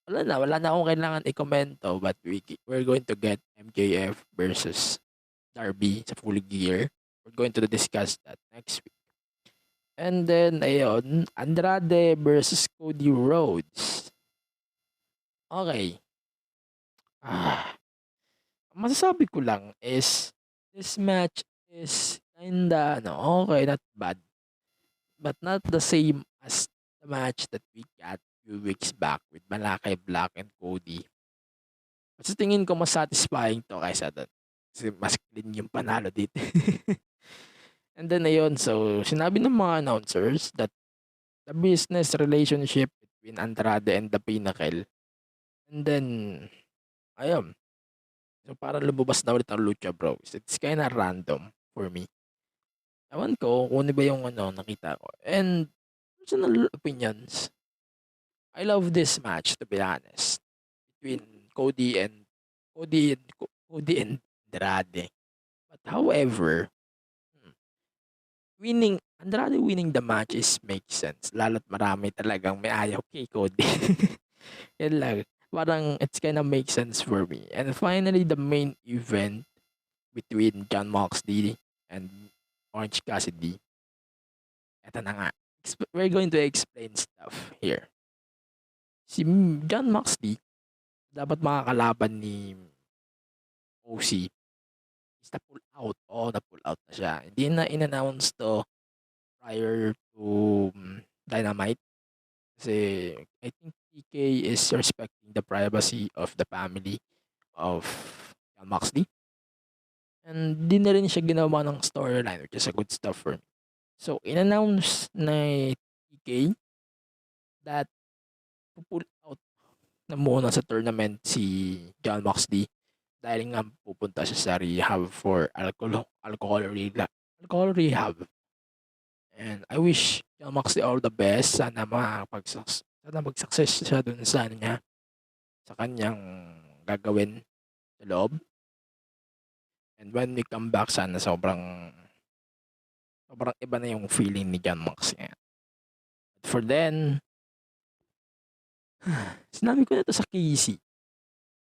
wala na akong kailangan i-komento, but we're going to get MJF versus Darby sa Full Gear. We're going to discuss that next week. And then, ayun, Andrade versus Cody Rhodes. Okay. Masasabi ko lang is, this match is kinda, okay, not bad. But not the same as the match that we got few weeks back with Malakai Black and Cody. Mas tingin ko mas satisfying to kaysa doon. Kasi mas clean yung panalo dito. And then ayun, so sinabi ng mga announcers that the business relationship between Andrade and the Pinnacle. And then, ayun. So parang lumabas na ulit ang Lucha Bros. It's kinda random for me. Ewan ko kung ano ba yung nakita ko. And personal opinions, I love this match, to be honest, between Cody and Andrade. But however, Andrade winning the match makes sense. Lalo't marami talagang may ayaw kay Cody. Yan lang. Parang it's kinda makes sense for me. And finally, the main event between Jon Moxley and Orange Cassidy. Ito na nga. We're going to explain stuff here. Si Jon Moxley, dapat makakalaban ni OC, is na-pull out. Na-pull out na siya. Hindi na in-announce to prior to Dynamite. Kasi I think TK is respecting the privacy of the family of Jon Moxley. And di na rin siya ginawa ng storyline, which is a good stuff for me. So, in-announce na TK that pull out na muna sa tournament si Jon Moxley dahil nga pupunta siya sa rehab for alcohol rehab. And I wish Jon Moxley all the best. Sana mag-success siya dun sa sa kanyang gagawin sa loob. And when we come back, sana sobrang iba na yung feeling ni Jon Moxley. But for then, sinabi ko na to sa Casey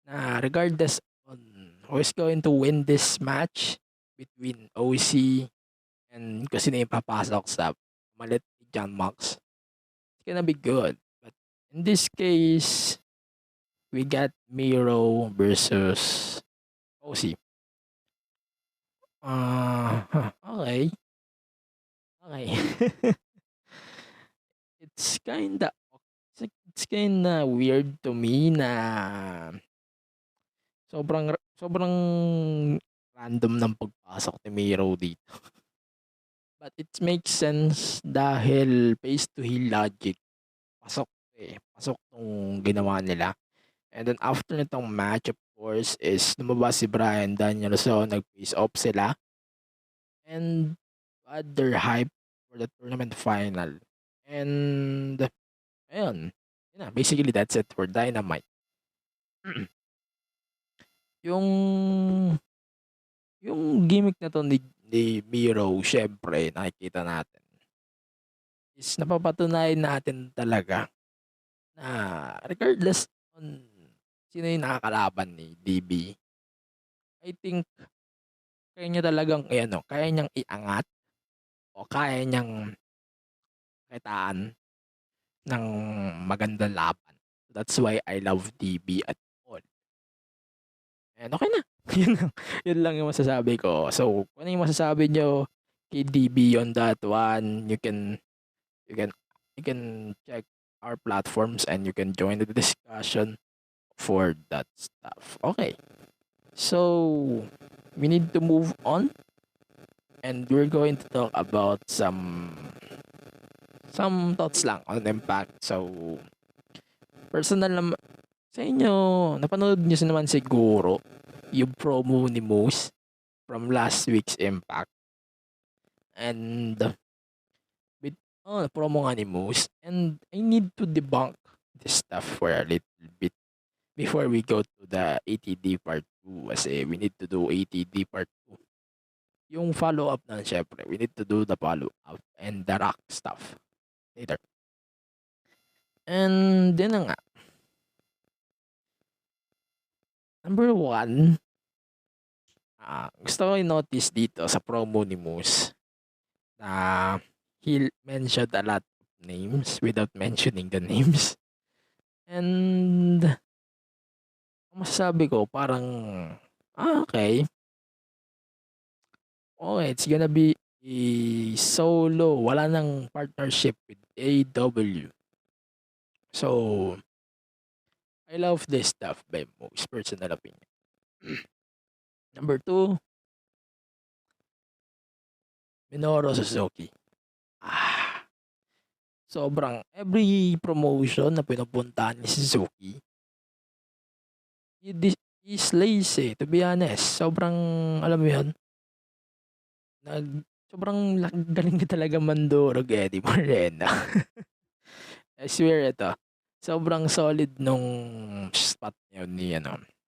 na regardless on who is going to win this match between OC and kasi na yung papasok sa malit ni Jon Mox, it's gonna be good. But in this case, we got Miro versus OC. Okay. It's kinda weird to me na sobrang random ng pagpasok ni Miro dito. But it makes sense dahil face to heel logic. Pasok tong ginawa nila. And then after nitong match, of course, is lumabas si Bryan Danielson, nag-face off sila. And had their hype for the tournament final. And ayun. Basically, that's it for Dynamite. yung gimmick na to ni ni Miro, syempre nakikita natin is napapatunayan natin talaga na regardless on sino yung nakakalaban ni DB, I think kaya niya talagang kaya niyang iangat o kaya niyang kitaan ng magandang laban. That's why I love DB at all. And okay na. Yun lang yung masasabi ko. So, kung ano yung masasabi nyo kay DB on that one, you can you can check our platforms and you can join the discussion for that stuff. Okay. So, we need to move on and we're going to talk about some thoughts lang on Impact. So, personal naman sa inyo, napanood niyo naman siguro yung promo ni Moose from last week's Impact. And with promo nga ni Moose, and I need to debunk this stuff for a little bit before we go to the ATD part 2 kasi we need to do ATD part 2. Yung follow-up na syempre, we need to do the follow-up and the rock stuff later. And din na nga. Number 1, gusto ko i-notice dito sa promo ni Moose na he mentioned a lot of names without mentioning the names. And ang masasabi ko parang okay. Okay, it's gonna be a solo. Wala nang partnership with AW. So, I love this stuff by Moose, personal opinion. Number 2, Minoru Suzuki. Sobrang every promotion na pinupuntahan ni Suzuki, he slays to be honest. Sobrang, alam mo yun, sobrang galing ka talaga mandurog, Eddie Morena. I swear ito. Sobrang solid nung spot niya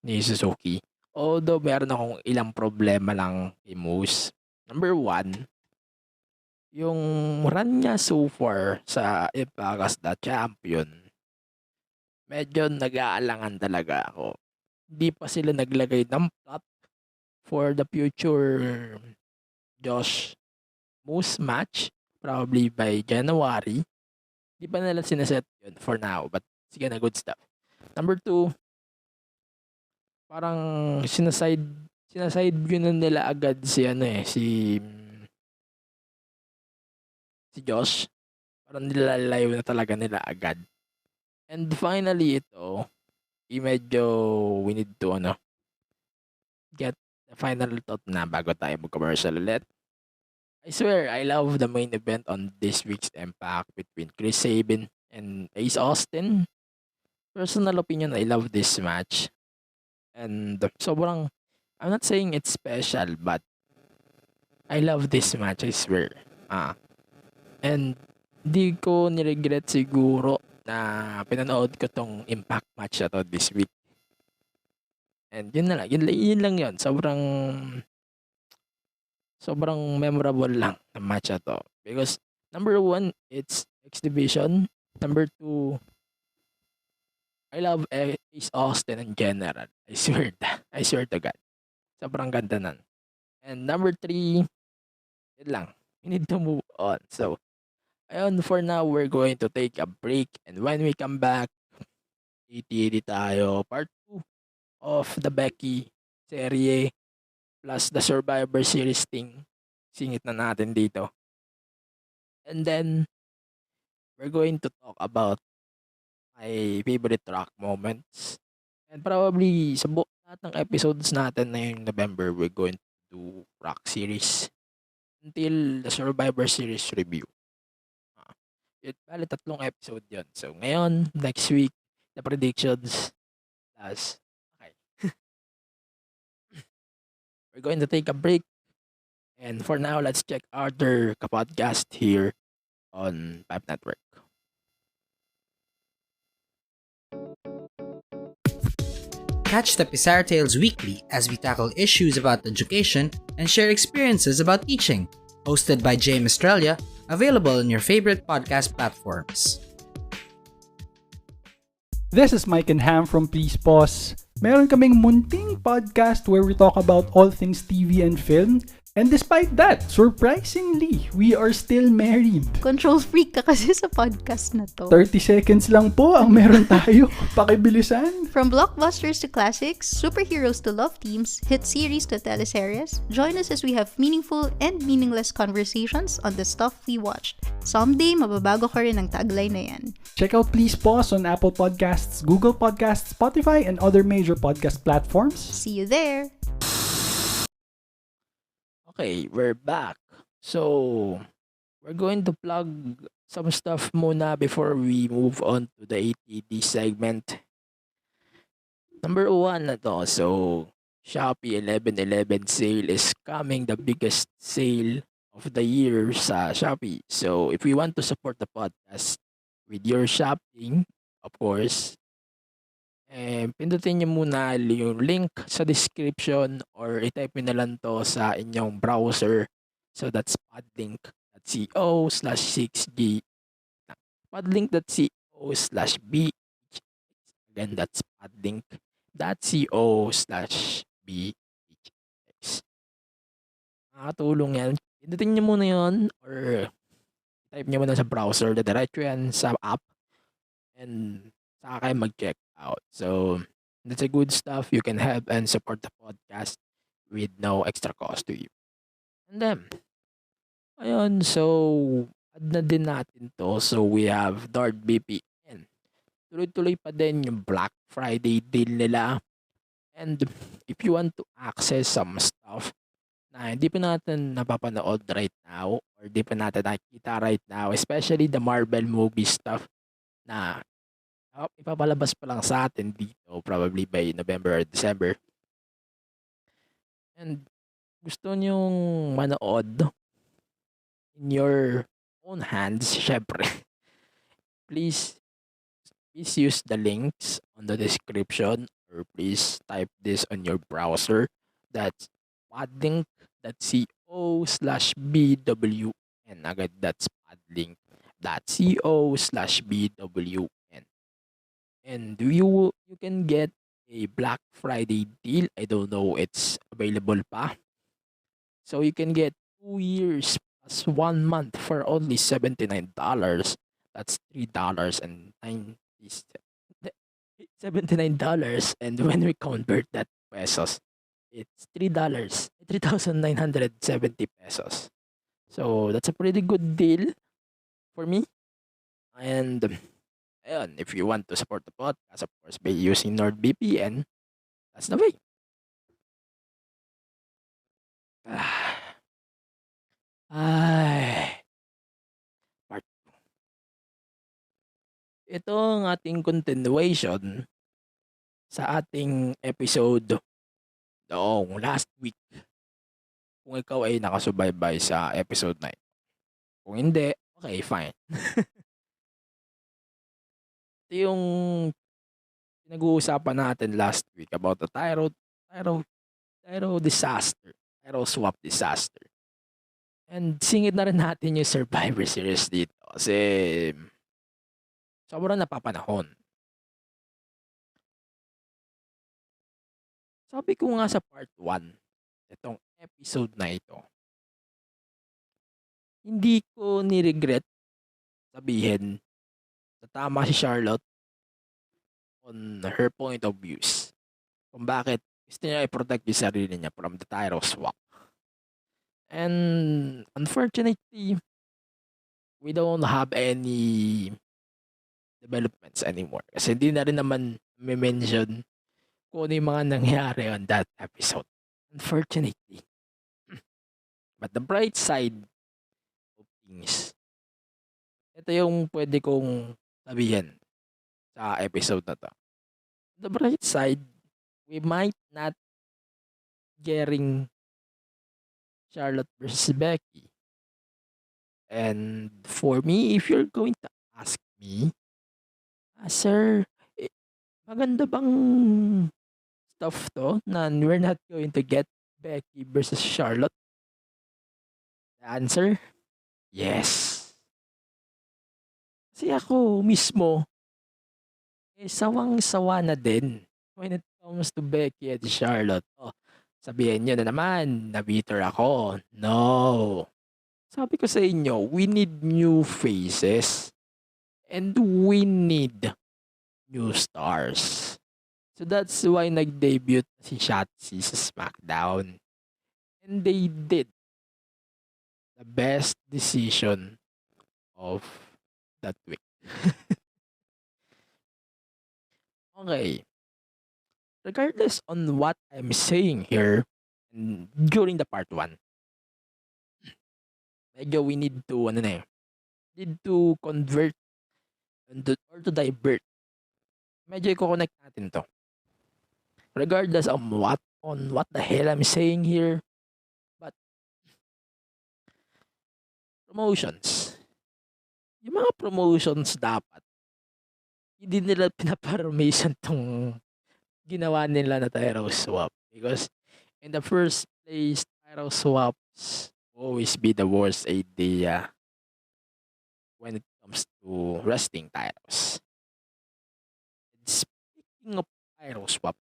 ni Suzuki. Although meron akong ilang problema lang kay Moose. Number 1, yung run niya so far sa Impact as the champion, medyo nag-aalangan talaga ako. Hindi pa sila naglagay ng plot for the future Josh Moose match, probably by January. Di pa nila sineset yun for now, but sige na, good stuff. Number 2, parang sinaside view na nila agad si Josh. Parang nilalayo na talaga nila agad. And finally ito, medyo we need to get the final thought na bago tayo mag-commercial ulit. I swear, I love the main event on this week's Impact between Chris Sabin and Ace Austin. Personal opinion, I love this match. And sobrang, I'm not saying it's special, but I love this match, I swear. And di ko niregret siguro na pinanood ko tong Impact match na to this week. And yun na lang, yun lang yun. Sobrang memorable lang na match na to. Because number 1, it's X Division. Number 2, I love Ace Austin in general. I swear to God. Sobrang ganda nun. And number 3, yun lang. We need to move on. So, ayun, for now, we're going to take a break. And when we come back, ATD tayo. Part 2 of the Becky serie plus the Survivor Series thing. Singit na natin dito. And then, we're going to talk about my favorite rock moments. And probably, sa lahat ng episodes natin na yung November, we're going to do rock series until the Survivor Series review. Bali 3 episode yun. So, ngayon, next week, the predictions. Plus, okay. We're going to take a break. And for now, let's check other podcast here on Pipe Network. Catch the Pizarra Tales weekly as we tackle issues about education and share experiences about teaching. Hosted by James Australia, available on your favorite podcast platforms. This is Mike and Ham from Please Pause. Meron kaming munting podcast where we talk about all things TV and film. And despite that, surprisingly, we are still married. Control freak ka kasi sa podcast na to. 30 seconds lang po ang meron tayo. Pakibilisan. From blockbusters to classics, superheroes to love teams, hit series to teleseries, join us as we have meaningful and meaningless conversations on the stuff we watched. Someday, mababago ka rin ang tagline na yan. Check out Please Pause on Apple Podcasts, Google Podcasts, Spotify, and other major podcast platforms. See you there! Okay, we're back. So, we're going to plug some stuff muna before we move on to the ATD segment. Number 1 na to. So, Shopee 11/11 sale is coming. The biggest sale of the year sa Shopee. So, if you want to support the podcast with your shopping, of course, pindutin nyo muna yung link sa description or i-type nyo na lang to sa inyong browser. So that's padlink.co/6g padlink.co/b. Again, that's padlink.co/bhx. Nakatulong yan. Pindutin nyo muna yun or type nyo muna sa browser. Diretso yan sa app and saka kayo mag-check out. So, that's a good stuff. You can help and support the podcast with no extra cost to you. And then, ayun, so, add na din natin to. So, we have NordVPN. Tuloy-tuloy pa din yung Black Friday deal nila. And if you want to access some stuff na hindi pa natin napapanood right now or hindi pa natin nakikita right now, especially the Marvel movie stuff na ipapalabas pa lang sa atin dito probably by November or December. And gusto nyong manood in your own hands, syempre, please use the links on the description or please type this on your browser. That's padlink.co/bwn. Agad, that's padlink.co/bwn. And you can get a Black Friday deal. I don't know it's available pa. So you can get 2 years plus 1 month for only $79. That's $79. And when we convert that pesos, it's $3,970 pesos. So that's a pretty good deal for me. And ayun, if you want to support the podcast, of course, by using NordVPN, that's the way. Ay. Part 2. Ito ang ating continuation sa ating episode noong last week. Kung ikaw ay nakasubaybay sa episode na ito. Kung hindi, okay, fine. Ito yung pinag-uusapan natin last week about the Tyro disaster. Tyro swap disaster. And singit na rin natin yung Survivor Series dito kasi sobrang napapanahon. Sabi ko nga sa part 1, itong episode na ito, hindi ko ni-regret sabihin na tama si Charlotte on her point of views kung bakit gusto niya i-protect yung sarili niya from the Tyro swap. And unfortunately, we don't have any developments anymore. Kasi hindi na rin naman may mention kung ano yung mga nangyari on that episode. Unfortunately. But the bright side of things, ito yung pwede kong sabihin sa episode na to. The bright side, we might not getting Charlotte versus Becky. And for me, if you're going to ask me, sir, maganda bang stuff to na we're not going to get Becky versus Charlotte? The answer, yes. Kasi ako mismo, sawang-sawa na din when it comes to Becky at Charlotte. Oh, sabihin nyo na naman, na-bitter ako. No. Sabi ko sa inyo, we need new faces. And we need new stars. So that's why nag-debut si Shotzi sa SmackDown. And they did the best decision of that week. Okay. Regardless on what I'm saying here during the part 1, medyo we need to, need to convert or to divert. Medyo i-connect natin to. Regardless on what the hell I'm saying here, but promotions. Yung mga promotions dapat, hindi nila pinaparamation tong ginawa nila na title swap. Because in the first place, title swaps always be the worst idea when it comes to wrestling titles. And speaking of title swap,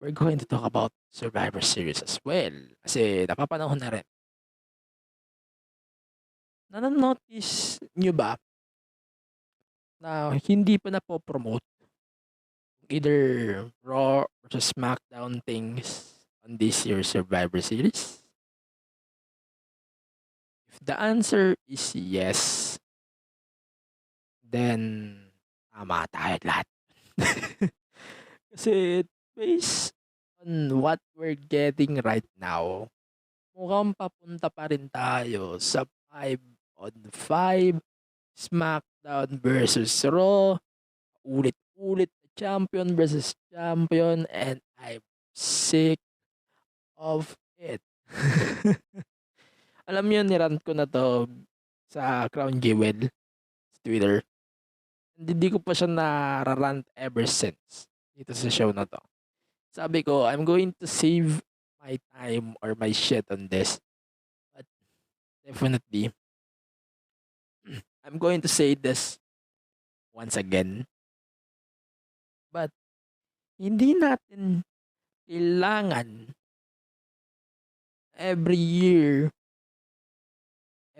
we're going to talk about Survivor Series as well. Kasi napapanahon na rin. Notice nyo ba na hindi pa napopromote either Raw versus SmackDown things on this year's Survivor Series? If the answer is yes, then tama tayo lahat. Kasi based on what we're getting right now, mukhang papunta pa rin tayo sa 5-on-5 SmackDown versus Raw, ulit-ulit champion versus champion, and I'm sick of it. Alam niyo, nirant ko na to sa Crown Jewel sa Twitter. Hindi ko pa siya nararant ever since dito sa show na to. Sabi ko, I'm going to save my time or my shit on this. But definitely, I'm going to say this once again. But hindi natin kailangan every year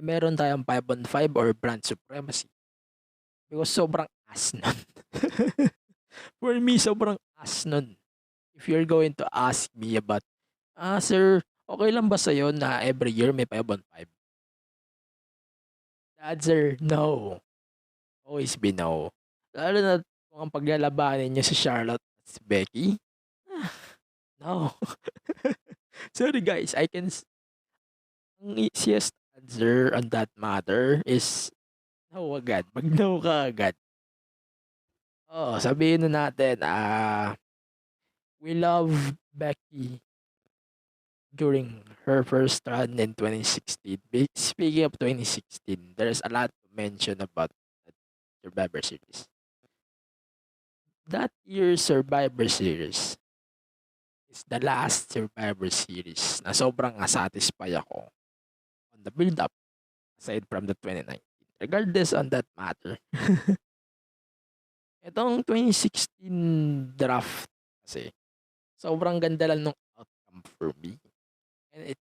meron tayong 5-on-5 or brand supremacy. Because sobrang ass nun. For me, sobrang ass nun. If you're going to ask me about, sir, okay lang ba sa'yo na every year may 5-on-5? The answer, no. Always be no. Lalo na kung ang paglalabanin niya si Charlotte at si Becky. No. Sorry guys, ang easiest answer on that matter is no agad. Mag-no ka agad. Oh, sabihin na natin, we love Becky during her first run in 2016. Speaking of 2016, there's a lot to mention about that Survivor Series. That year's Survivor Series is the last Survivor Series na sobrang satisfy ako on the build-up aside from the 2019. Regardless on that matter. Itong 2016 draft kasi sobrang ganda lang ng outcome for me. And it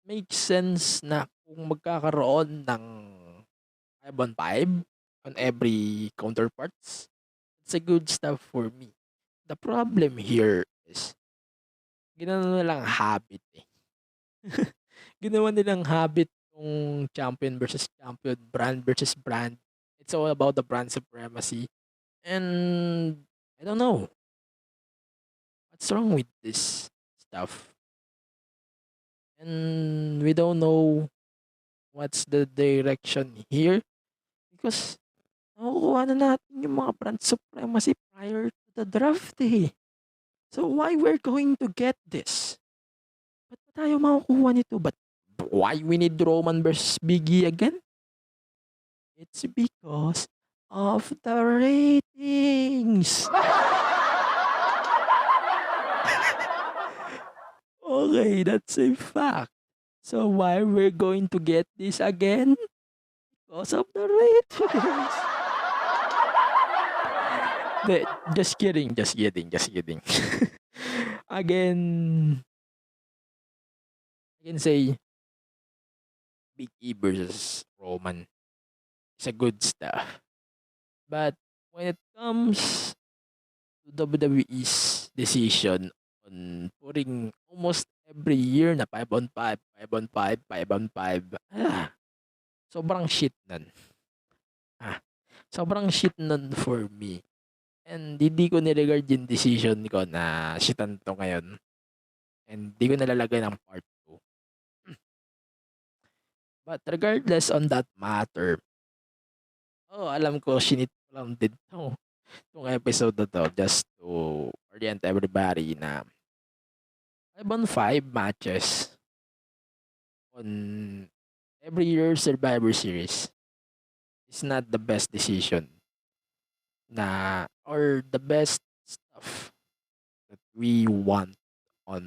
makes sense na kung magkakaroon ng 5-on-5 on every counterparts, it's a good stuff for me. The problem here is ginawa nilang habit eh. Ginawa nilang habit yung champion versus champion, brand versus brand. It's all about the brand supremacy. And I don't know. What's wrong with this stuff? And we don't know what's the direction here. Because nakukuha na natin yung mga brand supremacy prior to the draft eh. So why we're going to get this? Ba't ba tayo makukuha nito? But why we need Roman versus Biggie again? It's because of the ratings. Okay, that's a fact. So why we're going to get this again? Because of the ratings. Just kidding, just kidding, just kidding. Again, I can say Big E versus Roman is a good stuff. But when it comes to WWE's decision on putting almost every year na 5 on 5, 5 on 5, 5 on 5, sobrang shit nun. Sobrang shit nun for me. And hindi ko niregard yung decision ko na shitan to ngayon. And hindi ko nalalagay ng part 2. But regardless on that matter, alam ko, shinit ko lang din itong episode na to just to orient everybody na 5 on 5 matches on every year Survivor Series is not the best decision or the best stuff that we want on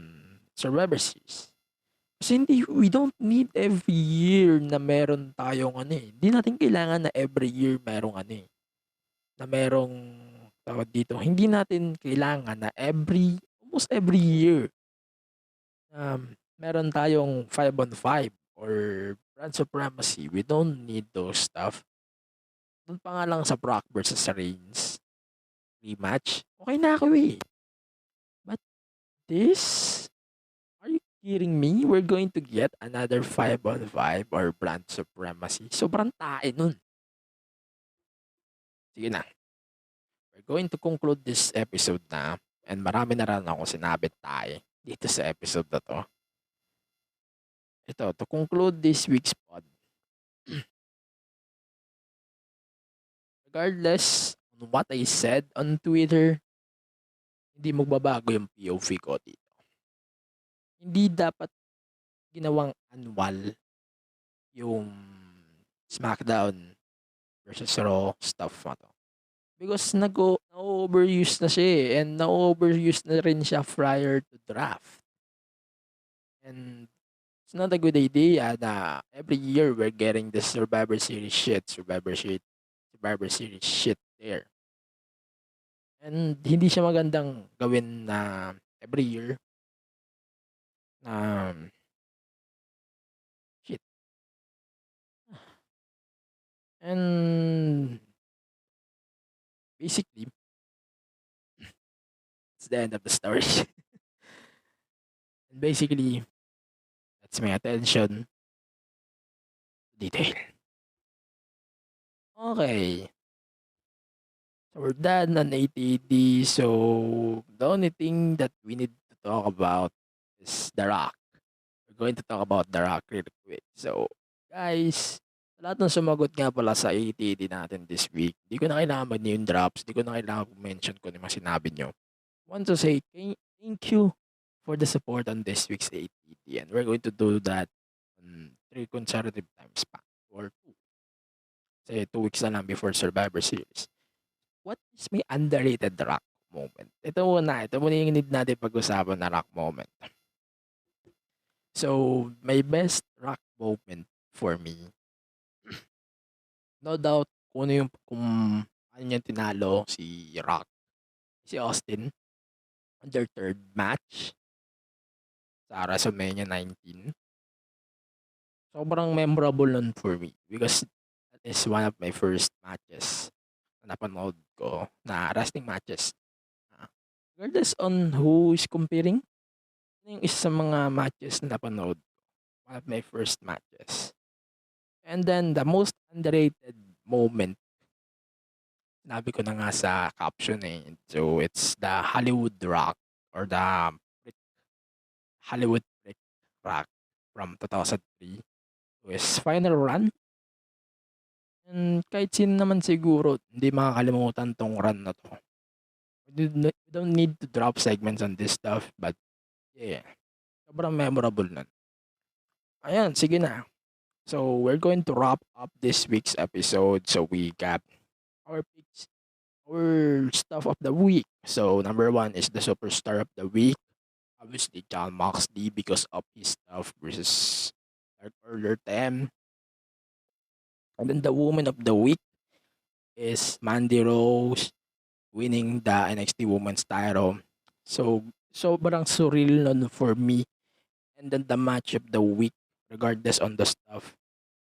Survivor Series. Kasi we don't need every year na meron tayong Hindi natin kailangan na every year merong na merong tawag dito. Hindi natin kailangan na almost every year meron tayong 5 on 5 or brand supremacy. We don't need those stuff. Doon pa nga lang sa Brock versus Reigns rematch, okay na ako eh. But this, are you kidding me? We're going to get another 5 on 5 or brand supremacy. Sobrang tae nun. Sige na. We're going to conclude this episode na, and marami na rin ako sinabit tayo dito sa episode na to. Ito, to conclude this week's pod. Regardless on what I said on Twitter, hindi magbabago yung POV ko dito. Hindi dapat ginawang annual yung SmackDown versus Raw stuff na to. Because na-overuse na siya eh. And na-overuse na rin siya prior to draft. And it's not a good idea na every year we're getting the Survivor Series shit there. And hindi siya magandang gawin na every year shit. And basically, it's the end of the story. And basically, that's my attention to detail. Okay. So we're done on ATD. So the only thing that we need to talk about is The Rock. We're going to talk about The Rock real quick. So, guys, lahat ng sumagot nga pala sa ATD natin this week, di ko na kailangan mag-name drops, di ko na kailangan mention ko yung mga sinabi nyo. I want to say thank you for the support on this week's ATD. And we're going to do that on 3 consecutive times pa. Or 2. Say 2 weeks na lang before Survivor Series. What is my underrated Rock moment? Ito muna yung need natin pag-usapan na Rock moment. So, my best Rock moment for me, no doubt kung ano yung tinalo si Rock, si Austin, on their 3rd match sa WrestleMania 19. Sobrang memorable nun for me because that is one of my first matches na napanood ko na wrestling matches. Regardless on who is comparing, yung isa sa mga matches na napanood ko, one of my first matches. And then the most underrated moment, sinabi ko na nga sa caption eh. So it's the Hollywood Rock or the Hollywood Rock from 2003 to his final run. And kahit sino naman siguro, hindi makakalimutan tong run na to. We don't need to drop segments on this stuff, but yeah, sobrang memorable nun. Ayan, sige na. So, we're going to wrap up this week's episode. So, we got our picks, our stuff of the week. So, number 1 is the superstar of the week. Obviously, Jon Moxley because of his stuff versus Dark Order 10. And then the Woman of the Week is Mandy Rose winning the NXT Women's title. So, sobrang surreal nun for me. And then the match of the week, regardless on the stuff,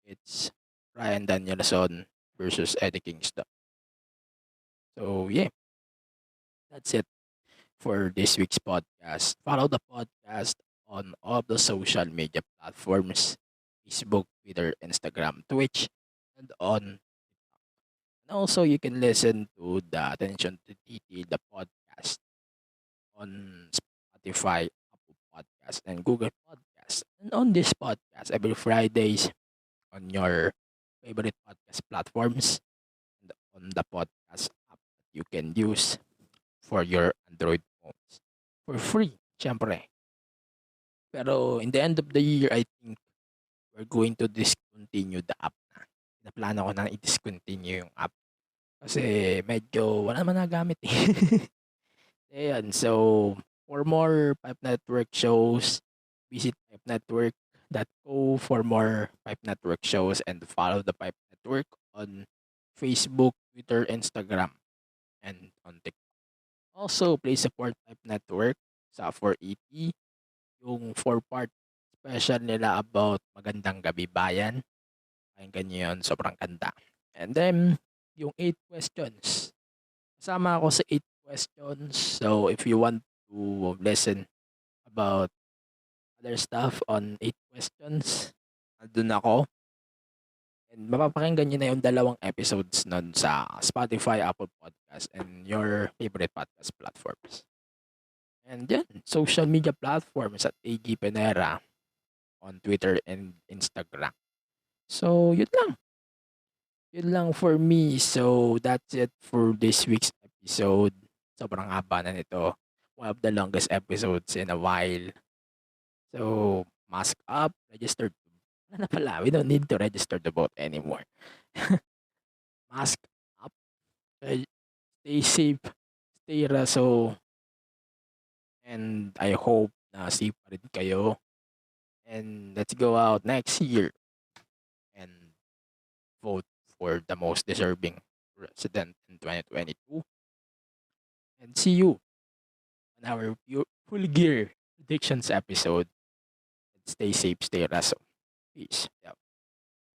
it's Ryan Danielson versus Eddie Kingston. So, yeah, that's it for this week's podcast. Follow the podcast on all the social media platforms: Facebook, Twitter, Instagram, Twitch, and on. And also, you can listen to the Attention to Detail, the podcast, on Spotify, Apple Podcast, and Google Podcast. And on this podcast, every Fridays on your favorite podcast platforms and on the podcast app that you can use for your Android phones for free, syempre. Pero in the end of the year, I think we're going to discontinue the app na. Naplano ko na i-discontinue yung app. Kasi medyo wala naman nagamit eh. Ayan, so for more Pipe Network shows, visit pipenetwork.co for more Pipe Network shows and follow the Pipe Network on Facebook, Twitter, Instagram, and on TikTok. Also, please support Pipe Network sa 480, yung 4-part special nila about Magandang Gabi Bayan. Pakinggan nyo yun, sobrang ganda. And then, yung 8 questions. Kasama ako sa 8 questions. So, if you want to listen about other stuff on 8 questions, nandun ako. And mapapakinggan nyo na yung 2 episodes nun sa Spotify, Apple Podcast, and your favorite podcast platforms. And yan, social media platforms at AG Penera on Twitter and Instagram. So, yun lang. Yun lang for me. So, that's it for this week's episode. Sobrang haba na nito. One of the longest episodes in a while. So, mask up, register. Wala na pala. We don't need to register the vote anymore. Mask up. Stay safe. Stay raso. And I hope na safe pa rin kayo. And let's go out next year and vote for the most deserving president in 2022. And see you on our full gear predictions episode. Stay safe, stay raso. Peace. Yeah.